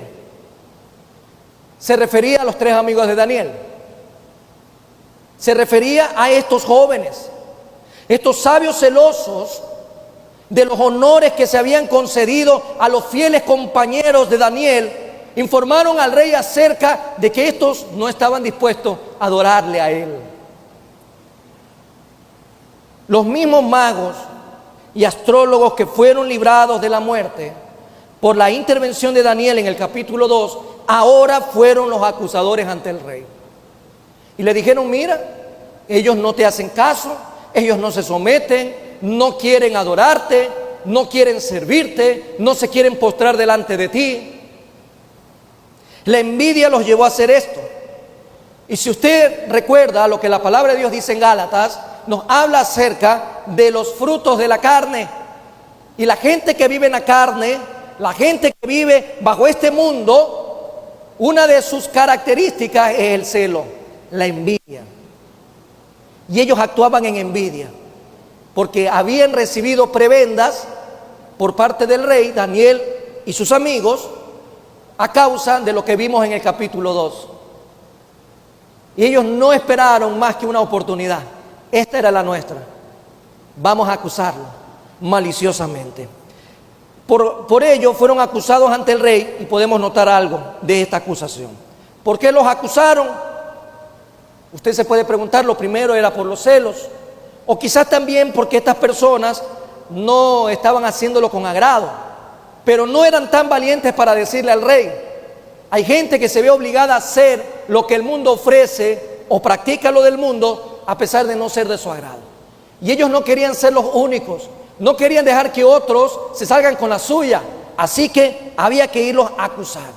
Speaker 1: Se refería a los 3 amigos de Daniel. Se refería a estos jóvenes, estos sabios celosos de los honores que se habían concedido a los fieles compañeros de Daniel. Informaron al rey acerca de que estos no estaban dispuestos a adorarle a él. Los mismos magos y astrólogos que fueron librados de la muerte por la intervención de Daniel en el capítulo 2, ahora fueron los acusadores ante el rey. Y le dijeron: mira, ellos no te hacen caso, ellos no se someten, no quieren adorarte, no quieren servirte, no se quieren postrar delante de ti. La envidia los llevó a hacer esto. Y si usted recuerda lo que la palabra de Dios dice en Gálatas, nos habla acerca de los frutos de la carne. Y la gente que vive en la carne, la gente que vive bajo este mundo, una de sus características es el celo, la envidia. Y ellos actuaban en envidia, porque habían recibido prebendas por parte del rey, Daniel y sus amigos, a causa de lo que vimos en el capítulo 2. Y ellos no esperaron más que una oportunidad. Esta era la nuestra. Vamos a acusarlo maliciosamente. Por ello fueron acusados ante el rey, y podemos notar algo de esta acusación. ¿Por qué los acusaron? Usted se puede preguntar. Lo primero era por los celos, o quizás también porque estas personas no estaban haciéndolo con agrado, pero no eran tan valientes para decirle al rey. Hay gente que se ve obligada a hacer lo que el mundo ofrece o practica lo del mundo a pesar de no ser de su agrado. Y ellos no querían ser los únicos, no querían dejar que otros se salgan con la suya, así que había que irlos a acusar.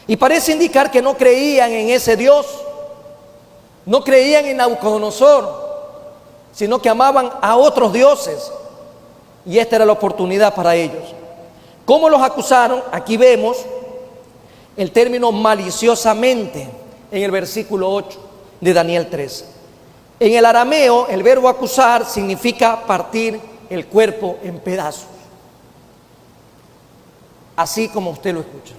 Speaker 1: Y parece indicar que no creían en ese Dios, no creían en Nabucodonosor, sino que amaban a otros dioses. Y esta era la oportunidad para ellos. ¿Cómo los acusaron? Aquí vemos el término maliciosamente en el versículo 8 de Daniel 3. En el arameo, el verbo acusar significa partir el cuerpo en pedazos, así como usted lo escucha.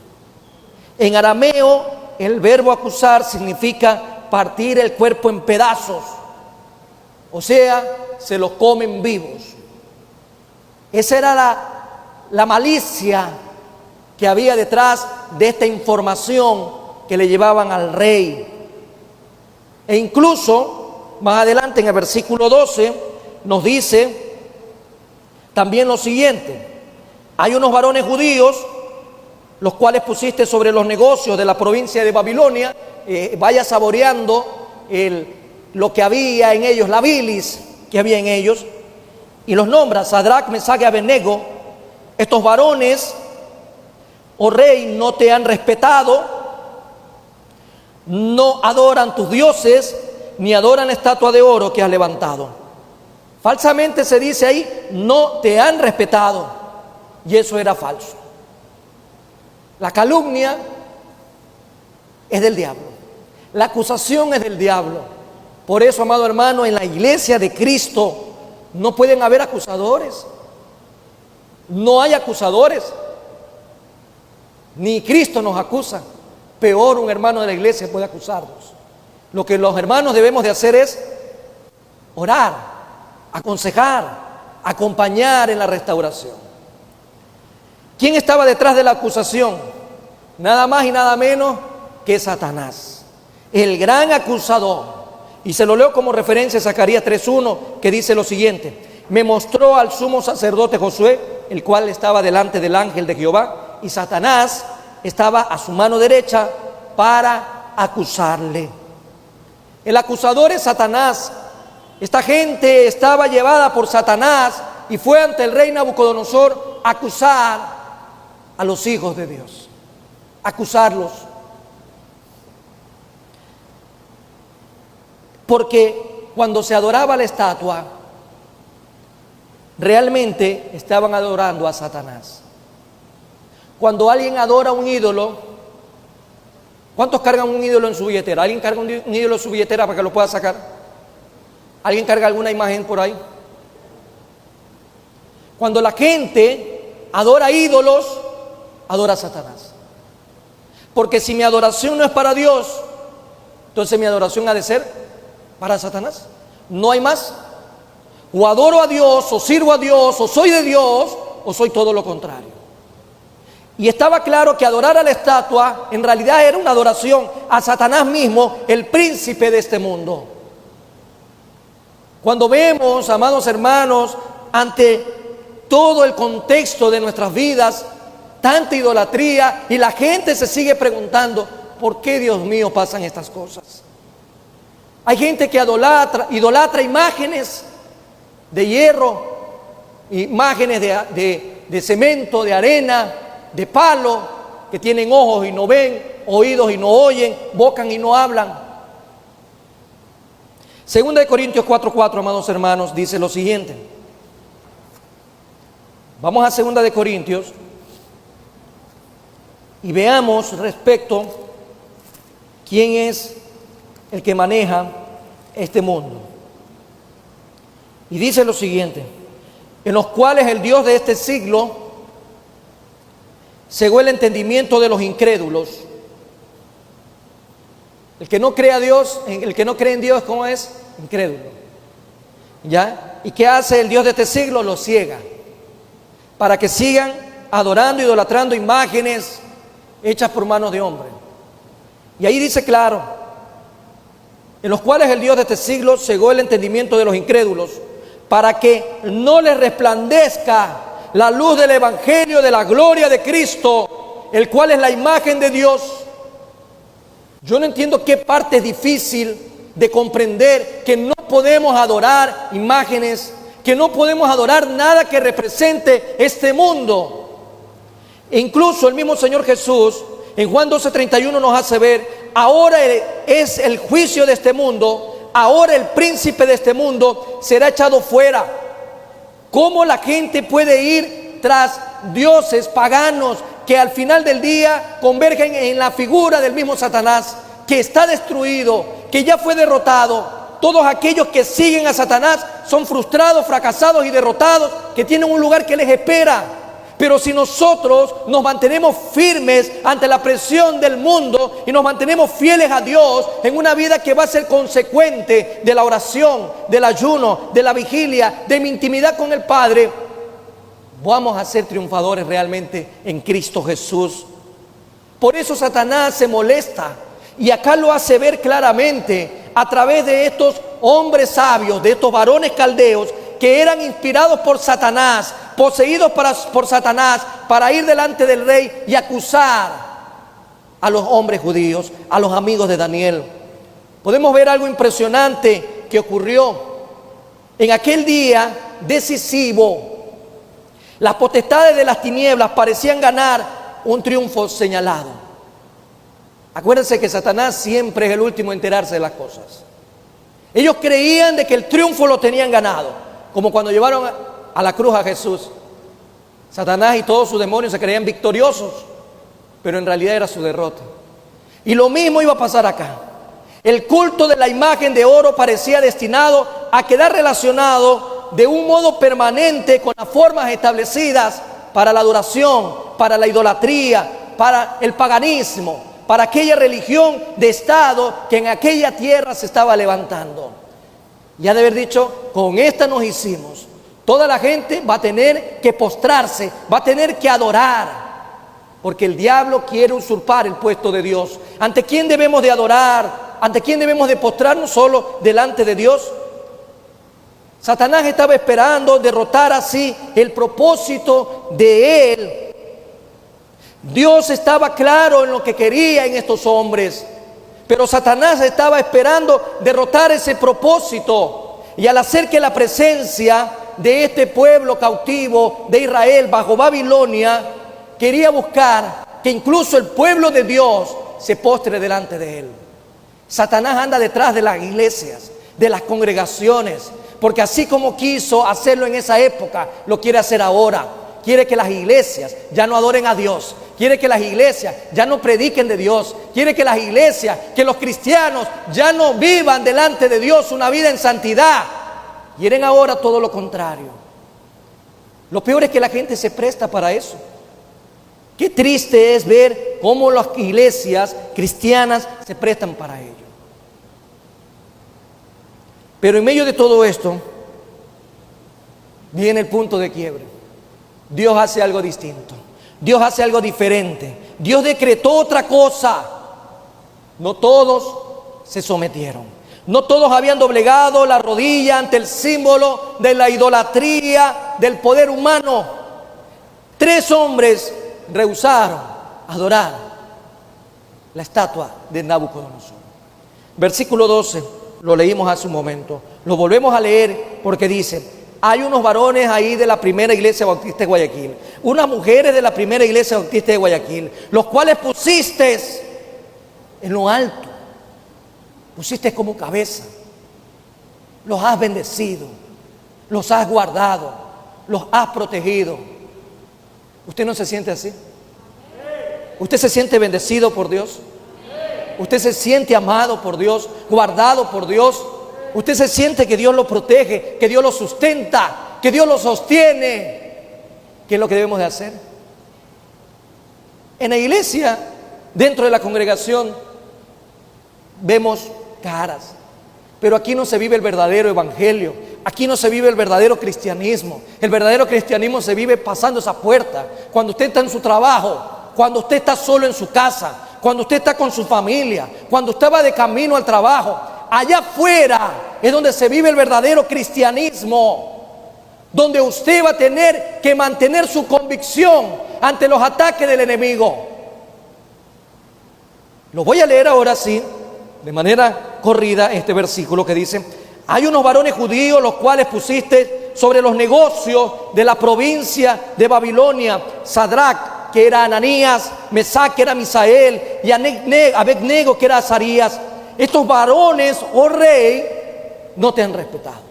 Speaker 1: En arameo, el verbo acusar significa partir el cuerpo en pedazos, o sea, se los comen vivos. Esa era la malicia que había detrás de esta información que le llevaban al rey. E incluso, más adelante en el versículo 12, nos dice también lo siguiente: hay unos varones judíos, los cuales pusiste sobre los negocios de la provincia de Babilonia. Vaya saboreando lo que había en ellos, la bilis que había en ellos, y los nombra: Sadrac, Mesach y Abednego. Estos varones, oh rey, no te han respetado, no adoran tus dioses, ni adoran la estatua de oro que has levantado. Falsamente se dice ahí: no te han respetado, y eso era falso. La calumnia es del diablo, la acusación es del diablo. Por eso, amado hermano, en la iglesia de Cristo no pueden haber acusadores. No hay acusadores. Ni Cristo nos acusa. Peor, un hermano de la iglesia puede acusarnos. Lo que los hermanos debemos de hacer es orar, aconsejar, acompañar en la restauración. ¿Quién estaba detrás de la acusación? Nada más y nada menos que Satanás, el gran acusador. Y se lo leo como referencia a Zacarías 3:1, que dice lo siguiente: me mostró al sumo sacerdote Josué, el cual estaba delante del ángel de Jehová, y Satanás estaba a su mano derecha para acusarle. El acusador es Satanás. Esta gente estaba llevada por Satanás y fue ante el rey Nabucodonosor a acusar a los hijos de Dios, acusarlos. Porque cuando se adoraba la estatua, realmente estaban adorando a Satanás. Cuando alguien adora un ídolo, ¿cuántos cargan un ídolo en su billetera? ¿Alguien carga un ídolo en su billetera para que lo pueda sacar? ¿Alguien carga alguna imagen por ahí? Cuando la gente adora ídolos, adora a Satanás. Porque si mi adoración no es para Dios, entonces mi adoración ha de ser para Satanás. No hay más. O adoro a Dios, o sirvo a Dios, o soy de Dios, o soy todo lo contrario. Y estaba claro que adorar a la estatua en realidad era una adoración a Satanás mismo, el príncipe de este mundo. Cuando vemos, amados hermanos, ante todo el contexto de nuestras vidas, tanta idolatría, y la gente se sigue preguntando, ¿por qué, Dios mío, pasan estas cosas? Hay gente que idolatra imágenes de hierro, imágenes de cemento, de arena, de palo, que tienen ojos y no ven, oídos y no oyen, boca y no hablan. Segunda de Corintios 4:4, amados hermanos, dice lo siguiente. Vamos a Segunda de Corintios y veamos respecto quién es el que maneja este mundo. Y dice lo siguiente: en los cuales el Dios de este siglo cegó el entendimiento de los incrédulos. El que no cree a Dios, el que no cree en Dios, ¿cómo es? Incrédulo. ¿Ya? ¿Y qué hace el Dios de este siglo? Lo ciega, para que sigan adorando, idolatrando imágenes hechas por manos de hombre. Y ahí dice claro: en los cuales el Dios de este siglo cegó el entendimiento de los incrédulos, para que no les resplandezca la luz del evangelio de la gloria de Cristo, el cual es la imagen de Dios. Yo no entiendo qué parte es difícil de comprender, que no podemos adorar imágenes, que no podemos adorar nada que represente este mundo. E incluso el mismo Señor Jesús en Juan 12:31 nos hace ver: ahora es el juicio de este mundo, ahora el príncipe de este mundo será echado fuera. ¿Cómo la gente puede ir tras dioses paganos que al final del día convergen en la figura del mismo Satanás, que está destruido, que ya fue derrotado? Todos aquellos que siguen a Satanás son frustrados, fracasados y derrotados, que tienen un lugar que les espera. Pero si nosotros nos mantenemos firmes ante la presión del mundo y nos mantenemos fieles a Dios en una vida que va a ser consecuente de la oración, del ayuno, de la vigilia, de mi intimidad con el Padre, vamos a ser triunfadores realmente en Cristo Jesús. Por eso Satanás se molesta, y acá lo hace ver claramente a través de estos hombres sabios, de estos varones caldeos, que eran inspirados por Satanás, poseídos por Satanás, para ir delante del rey y acusar a los hombres judíos, a los amigos de Daniel. Podemos ver algo impresionante que ocurrió en aquel día decisivo. Las potestades de las tinieblas parecían ganar un triunfo señalado. Acuérdense que Satanás siempre es el último en enterarse de las cosas. Ellos creían de que el triunfo lo tenían ganado, como cuando llevaron a la cruz a Jesús. Satanás y todos sus demonios se creían victoriosos, pero en realidad era su derrota. Y lo mismo iba a pasar acá. El culto de la imagen de oro parecía destinado a quedar relacionado de un modo permanente con las formas establecidas para la adoración, para la idolatría, para el paganismo, para aquella religión de Estado que en aquella tierra se estaba levantando. Ya de haber dicho: con esta nos hicimos. Toda la gente va a tener que postrarse, va a tener que adorar, porque el diablo quiere usurpar el puesto de Dios. ¿Ante quién debemos de adorar? ¿Ante quién debemos de postrarnos? Solo delante de Dios. Satanás estaba esperando derrotar así el propósito de él. Dios estaba claro en lo que quería en estos hombres, pero Satanás estaba esperando derrotar ese propósito. Y al hacer que la presencia de este pueblo cautivo de Israel bajo Babilonia, quería buscar que incluso el pueblo de Dios se postre delante de él. Satanás anda detrás de las iglesias, de las congregaciones, porque así como quiso hacerlo en esa época, lo quiere hacer ahora. Quiere que las iglesias ya no adoren a Dios. Quiere que las iglesias ya no prediquen de Dios. Quiere que las iglesias, que los cristianos ya no vivan delante de Dios una vida en santidad. Quieren ahora todo lo contrario. Lo peor es que la gente se presta para eso. Qué triste es ver cómo las iglesias cristianas se prestan para ello. Pero en medio de todo esto viene el punto de quiebre. Dios hace algo distinto. Dios hace algo diferente. Dios decretó otra cosa. No todos se sometieron. No todos habían doblegado la rodilla ante el símbolo de la idolatría del poder humano. 3 hombres rehusaron adorar la estatua de Nabucodonosor. Versículo 12, lo leímos hace un momento. Lo volvemos a leer porque dice: hay unos varones ahí de la primera iglesia bautista de Guayaquil, unas mujeres de la primera iglesia bautista de Guayaquil, los cuales pusiste en lo alto, pusiste como cabeza, los has bendecido, los has guardado, los has protegido. ¿Usted no se siente así? ¿Usted se siente bendecido por Dios? ¿Usted se siente amado por Dios, guardado por Dios? ¿Usted se siente que Dios lo protege, que Dios lo sustenta, que Dios lo sostiene? ¿Qué es lo que debemos de hacer? En la iglesia, dentro de la congregación, vemos caras, pero aquí no se vive el verdadero evangelio, aquí no se vive el verdadero cristianismo. El verdadero cristianismo se vive pasando esa puerta, cuando usted está en su trabajo, cuando usted está solo en su casa, cuando usted está con su familia, cuando usted va de camino al trabajo. Allá afuera es donde se vive el verdadero cristianismo, donde usted va a tener que mantener su convicción ante los ataques del enemigo. Lo voy a leer ahora sí, de manera corrida, este versículo que dice: hay unos varones judíos los cuales pusiste sobre los negocios de la provincia de Babilonia, Sadrach, que era Ananías, Mesac, que era Misael, y Abednego, que era Azarías. Estos varones, oh rey, no te han respetado,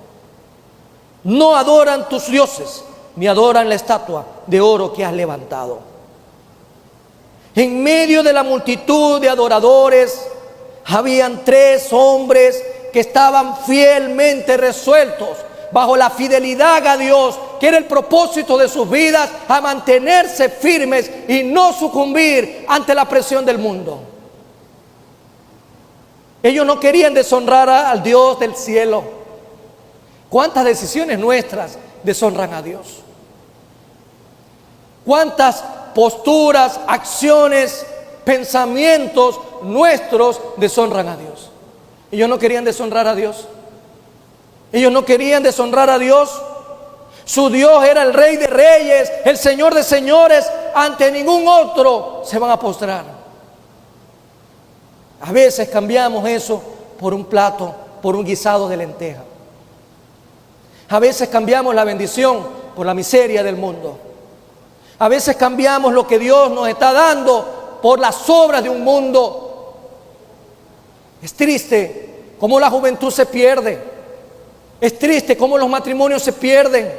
Speaker 1: no adoran tus dioses, ni adoran la estatua de oro que has levantado. En medio de la multitud de adoradores habían 3 hombres que estaban fielmente resueltos, bajo la fidelidad a Dios, que era el propósito de sus vidas, a mantenerse firmes y no sucumbir ante la presión del mundo. Ellos no querían deshonrar al Dios del cielo. ¿Cuántas decisiones nuestras deshonran a Dios? ¿Cuántas posturas, acciones, pensamientos nuestros deshonran a Dios? Ellos no querían deshonrar a Dios. Ellos no querían deshonrar a Dios. Su Dios era el Rey de Reyes, el Señor de Señores. Ante ningún otro se van a postrar. A veces cambiamos eso por un plato, por un guisado de lenteja. A veces cambiamos la bendición por la miseria del mundo. A veces cambiamos lo que Dios nos está dando por las obras de un mundo. Es triste cómo la juventud se pierde. Es triste cómo los matrimonios se pierden.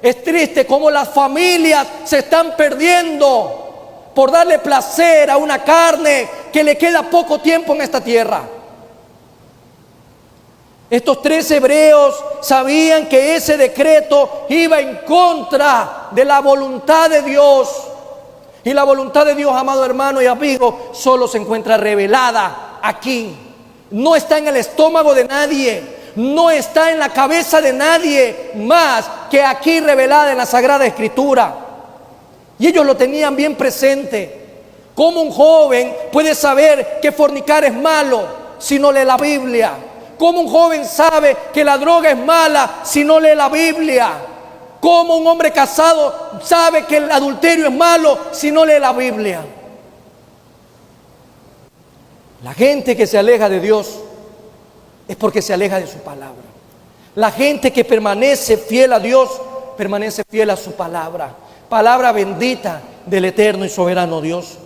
Speaker 1: Es triste cómo las familias se están perdiendo por darle placer a una carne que le queda poco tiempo en esta tierra. Estos 3 hebreos sabían que ese decreto iba en contra de la voluntad de Dios. Y la voluntad de Dios, amado hermano y amigo, solo se encuentra revelada aquí. No está en el estómago de nadie, no está en la cabeza de nadie más que aquí revelada en la Sagrada Escritura. Y ellos lo tenían bien presente. ¿Cómo un joven puede saber que fornicar es malo si no lee la Biblia? ¿Cómo un joven sabe que la droga es mala si no lee la Biblia? ¿Cómo un hombre casado sabe que el adulterio es malo si no lee la Biblia? La gente que se aleja de Dios es porque se aleja de su palabra. La gente que permanece fiel a Dios permanece fiel a su palabra. Palabra bendita del eterno y soberano Dios.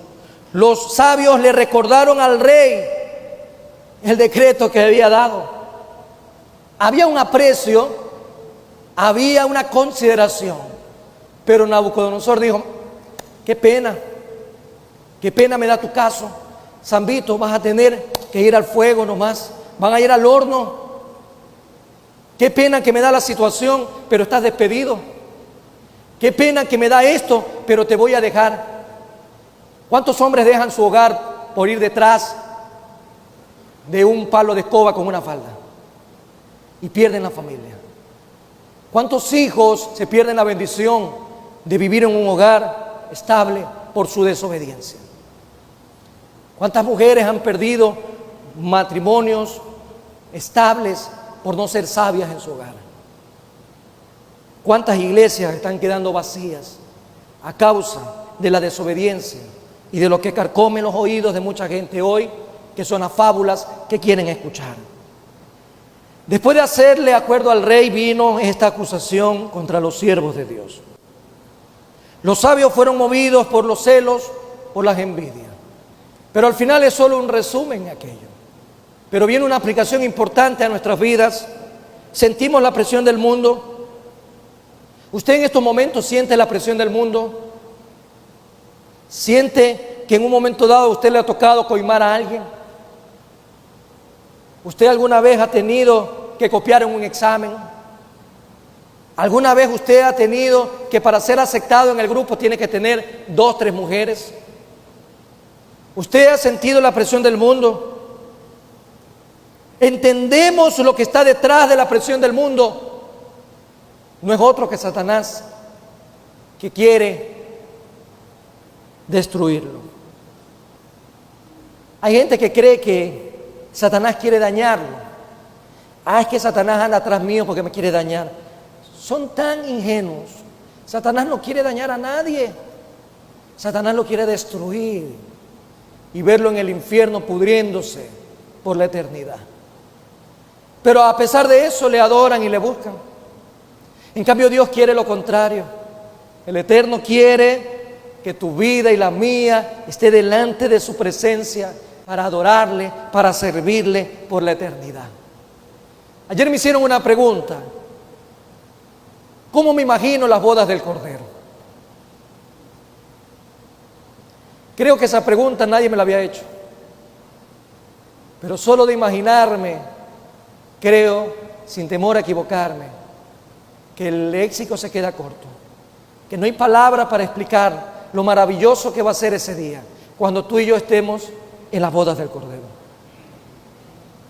Speaker 1: Los sabios le recordaron al rey el decreto que había dado. Había un aprecio, había una consideración, pero Nabucodonosor dijo: qué pena me da tu caso, Zambito, vas a tener que ir al fuego nomás, van a ir al horno. Qué pena que me da la situación, pero estás despedido. Qué pena que me da esto, pero te voy a dejar. ¿Cuántos hombres dejan su hogar por ir detrás de un palo de escoba con una falda y pierden la familia? ¿Cuántos hijos se pierden la bendición de vivir en un hogar estable por su estables por no ser sabias en su hogar. ¿Cuántas iglesias están quedando vacías a causa de la desobediencia y de lo que carcome los oídos de mucha gente hoy, que son las fábulas que quieren escuchar? Después de hacerle acuerdo al rey, vino esta acusación contra los siervos de Dios. Los sabios fueron movidos por los celos, por las envidias. Pero al final es solo un resumen de aquello. Pero viene una aplicación importante a nuestras vidas. Sentimos la presión del mundo. ¿Usted en estos momentos siente la presión del mundo? ¿Siente que en un momento dado a usted le ha tocado coimar a alguien? ¿Usted alguna vez ha tenido que copiar en un examen? ¿Alguna vez usted ha tenido que para ser aceptado en el grupo tiene que tener 2, 3 mujeres? ¿Usted ha sentido la presión del mundo? ¿Entendemos lo que está detrás de la presión del mundo? No es otro que Satanás, que quiere destruirlo. Hay gente que cree que Satanás quiere dañarlo. Es que Satanás anda atrás mío porque me quiere dañar. Son tan ingenuos. Satanás no quiere dañar a nadie. Satanás lo quiere destruir y verlo en el infierno pudriéndose por la eternidad. Pero a pesar de eso le adoran y le buscan. En cambio, Dios quiere lo contrario. El Eterno quiere que tu vida y la mía esté delante de su presencia para adorarle, para servirle por la eternidad. Ayer me hicieron una pregunta. ¿Cómo me imagino las bodas del Cordero? Creo que esa pregunta nadie me la había hecho. Pero solo de imaginarme, creo, sin temor a equivocarme, que el léxico se queda corto, que no hay palabra para explicar lo maravilloso que va a ser ese día, cuando tú y yo estemos en las bodas del Cordero.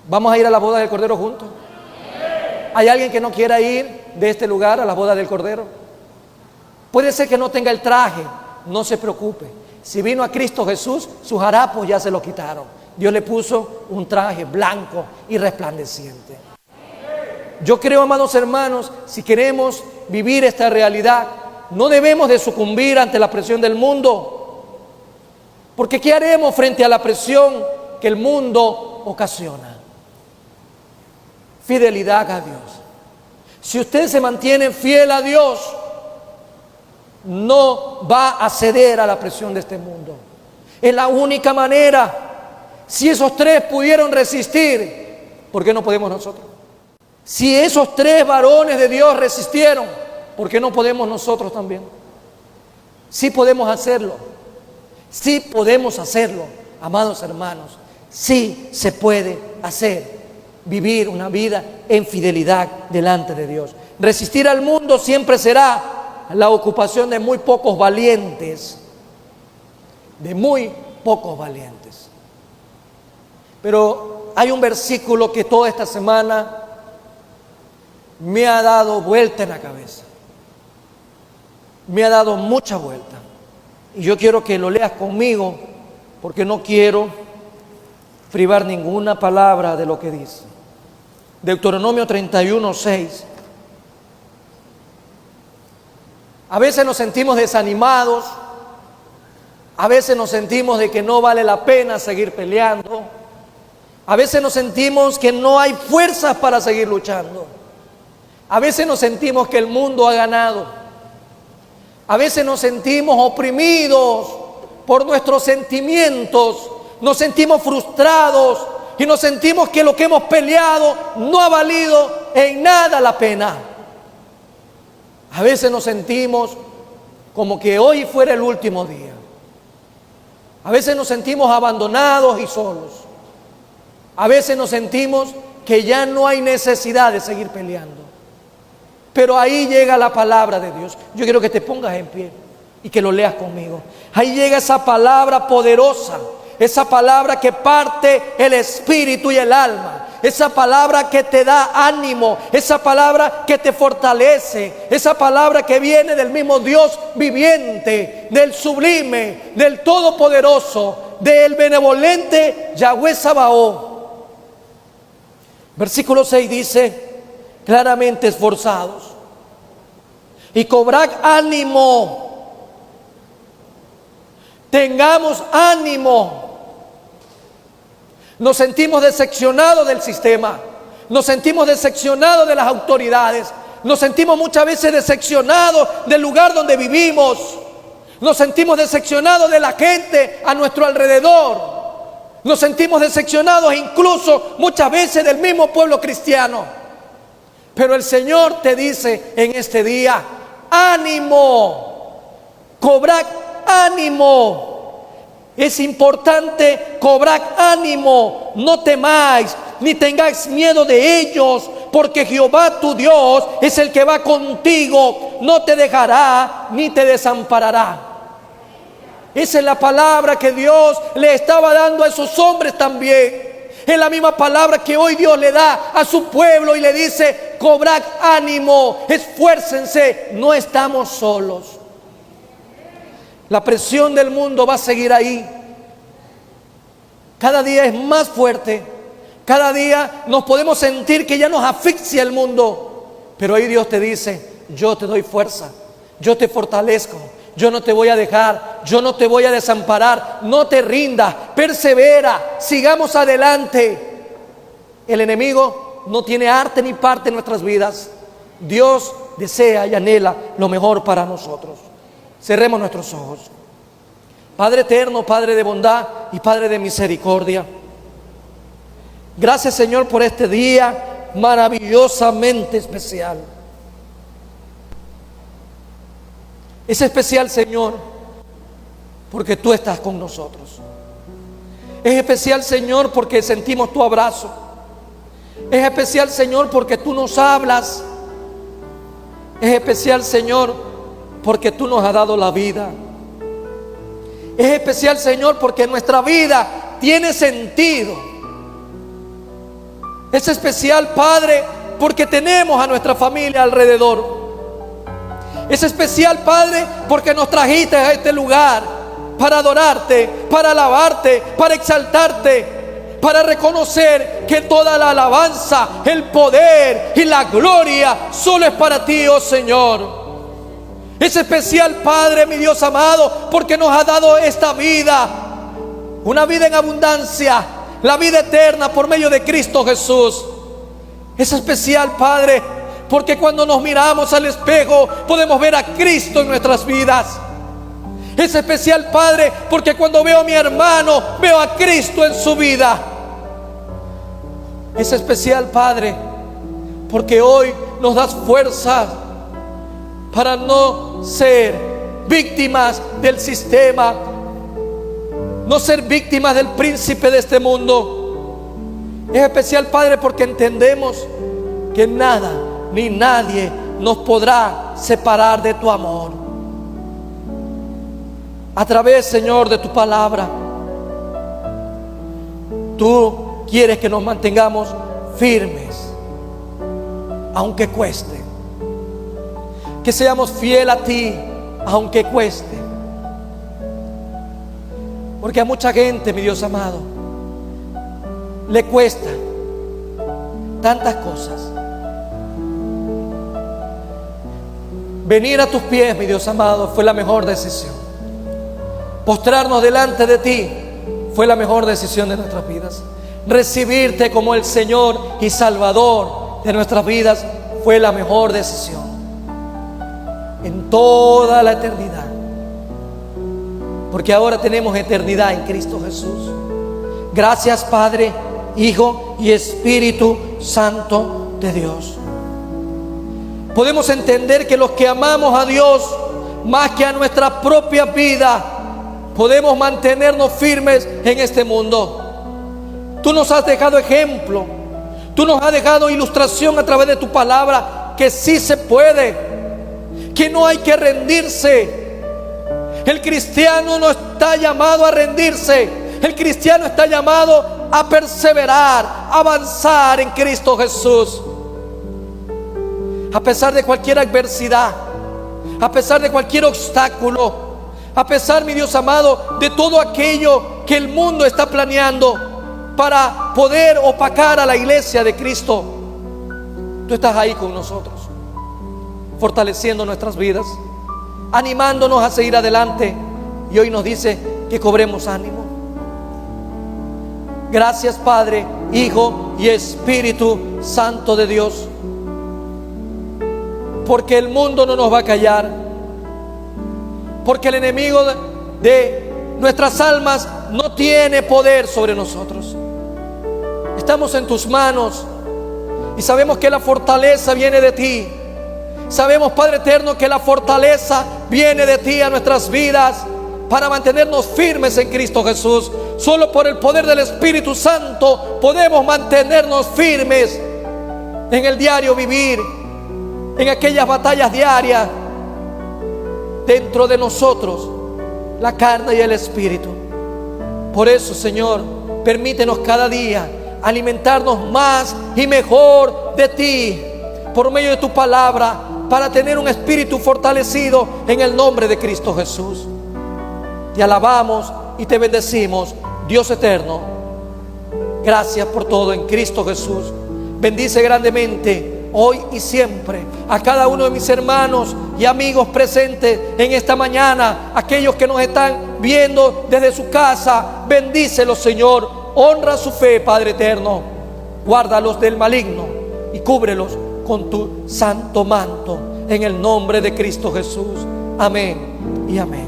Speaker 1: ¿Vamos a ir a las bodas del Cordero juntos? ¿Hay alguien que no quiera ir de este lugar a las bodas del Cordero? Puede ser que no tenga el traje, no se preocupe. Si vino a Cristo Jesús, sus harapos ya se lo quitaron. Dios le puso un traje blanco y resplandeciente. Yo creo, amados hermanos, si queremos vivir esta realidad, no debemos de sucumbir ante la presión del mundo. Porque ¿qué haremos frente a la presión que el mundo ocasiona? Fidelidad a Dios. Si usted se mantiene fiel a Dios, no va a ceder a la presión de este mundo. Es la única manera. Si esos 3 pudieron resistir, ¿por qué no podemos nosotros? Si esos 3 varones de Dios resistieron, ¿por qué no podemos nosotros también? Sí podemos hacerlo. Sí podemos hacerlo, amados hermanos. Sí se puede hacer. Vivir una vida en fidelidad delante de Dios. Resistir al mundo siempre será la ocupación de muy pocos valientes. De muy pocos valientes. Pero hay un versículo que toda esta semana me ha dado vuelta en la cabeza. Me ha dado mucha vuelta. Y yo quiero que lo leas conmigo, porque no quiero privar ninguna palabra de lo que dice. Deuteronomio 31:6. A veces nos sentimos desanimados. A veces nos sentimos de que no vale la pena seguir peleando. A veces nos sentimos que no hay fuerzas para seguir luchando. A veces nos sentimos que el mundo ha ganado. A veces nos sentimos oprimidos por nuestros sentimientos. Nos sentimos frustrados y nos sentimos que lo que hemos peleado no ha valido en nada la pena. A veces nos sentimos como que hoy fuera el último día. A veces nos sentimos abandonados y solos. A veces nos sentimos que ya no hay necesidad de seguir peleando. Pero ahí llega la palabra de Dios. Yo quiero que te pongas en pie y que lo leas conmigo. Ahí llega esa palabra poderosa, esa palabra que parte el espíritu y el alma, esa palabra que te da ánimo, esa palabra que te fortalece, esa palabra que viene del mismo Dios viviente, del sublime, del todopoderoso, del benevolente Yahweh Sabaoth. Versículo 6 dice claramente: esforzados y cobrad ánimo. Tengamos ánimo. Nos sentimos decepcionados del sistema, nos sentimos decepcionados de las autoridades, nos sentimos muchas veces decepcionados del lugar donde vivimos, nos sentimos decepcionados de la gente a nuestro alrededor, nos sentimos decepcionados incluso muchas veces del mismo pueblo cristiano. Pero el Señor te dice en este día: ánimo, cobrad ánimo. Es importante cobrar ánimo. No temáis ni tengáis miedo de ellos, porque Jehová tu Dios es el que va contigo, no te dejará ni te desamparará. Esa es la palabra que Dios le estaba dando a esos hombres también. Es la misma palabra que hoy Dios le da a su pueblo y le dice: cobrad ánimo, esfuércense, no estamos solos. La presión del mundo va a seguir ahí. Cada día es más fuerte. Cada día nos podemos sentir que ya nos asfixia el mundo. Pero ahí Dios te dice: yo te doy fuerza, yo te fortalezco, yo no te voy a dejar, yo no te voy a desamparar. No te rindas, persevera, sigamos adelante. El enemigo no tiene arte ni parte en nuestras vidas. Dios desea y anhela lo mejor para nosotros. Cerremos nuestros ojos. Padre eterno, Padre de bondad y Padre de misericordia, gracias, Señor, por este día maravillosamente especial. Es especial, Señor, porque tú estás con nosotros. Es especial, Señor, porque sentimos tu abrazo. Es especial, Señor, porque tú nos hablas. Es especial, Señor, porque tú nos has dado la vida. Es especial, Señor, porque nuestra vida tiene sentido. Es especial, Padre, porque tenemos a nuestra familia alrededor. Es especial, Padre, porque nos trajiste a este lugar para adorarte, para alabarte, para exaltarte, para reconocer que toda la alabanza, el poder y la gloria solo es para ti, oh Señor. Es especial, Padre, mi Dios amado, porque nos ha dado esta vida, una vida en abundancia, la vida eterna por medio de Cristo Jesús. Es especial, Padre, porque cuando nos miramos al espejo podemos ver a Cristo en nuestras vidas. Es especial, Padre, porque cuando veo a mi hermano veo a Cristo en su vida. Es especial, Padre, porque hoy nos das fuerza para no ser víctimas del sistema, no ser víctimas del príncipe de este mundo. Es especial, Padre, porque entendemos que nada ni nadie nos podrá separar de tu amor. A través, Señor, de tu palabra, tú quieres que nos mantengamos firmes, aunque cueste. Que seamos fieles a ti, aunque cueste. Porque a mucha gente, mi Dios amado, le cuesta tantas cosas. Venir a tus pies, mi Dios amado, fue la mejor decisión. Postrarnos delante de ti fue la mejor decisión de nuestras vidas. Recibirte como el Señor y Salvador de nuestras vidas fue la mejor decisión en toda la eternidad, porque ahora tenemos eternidad en Cristo Jesús. Gracias, Padre, Hijo y Espíritu Santo de Dios. Podemos entender que los que amamos a Dios más que a nuestra propia vida, podemos mantenernos firmes en este mundo. Tú nos has dejado ejemplo, tú nos has dejado ilustración a través de tu palabra, que sí se puede, que no hay que rendirse. El cristiano no está llamado a rendirse. El cristiano está llamado a perseverar, a avanzar en Cristo Jesús. A pesar de cualquier adversidad, a pesar de cualquier obstáculo, a pesar, mi Dios amado, de todo aquello que el mundo está planeando, para poder opacar a la iglesia de Cristo, tú estás ahí con nosotros, fortaleciendo nuestras vidas, animándonos a seguir adelante. Y hoy nos dice que cobremos ánimo. Gracias, Padre, Hijo y Espíritu Santo de Dios, porque el mundo no nos va a callar, porque el enemigo de nuestras almas no tiene poder sobre nosotros. Estamos en tus manos y sabemos que la fortaleza viene de ti. Sabemos, Padre eterno, que la fortaleza viene de ti a nuestras vidas para mantenernos firmes en Cristo Jesús. Solo por el poder del Espíritu Santo podemos mantenernos firmes en el diario vivir, en aquellas batallas diarias dentro de nosotros, la carne y el Espíritu. Por eso, Señor, permítenos cada día alimentarnos más y mejor de ti por medio de tu palabra, para tener un espíritu fortalecido en el nombre de Cristo Jesús. Te alabamos y te bendecimos, Dios eterno. Gracias por todo en Cristo Jesús. Bendice grandemente hoy y siempre a cada uno de mis hermanos y amigos presentes en esta mañana, aquellos que nos están viendo desde su casa. Bendícelos, Señor. Honra su fe, Padre eterno. Guárdalos del maligno y cúbrelos con tu santo manto, en el nombre de Cristo Jesús. Amén y amén.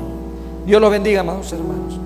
Speaker 1: Dios los bendiga, amados hermanos.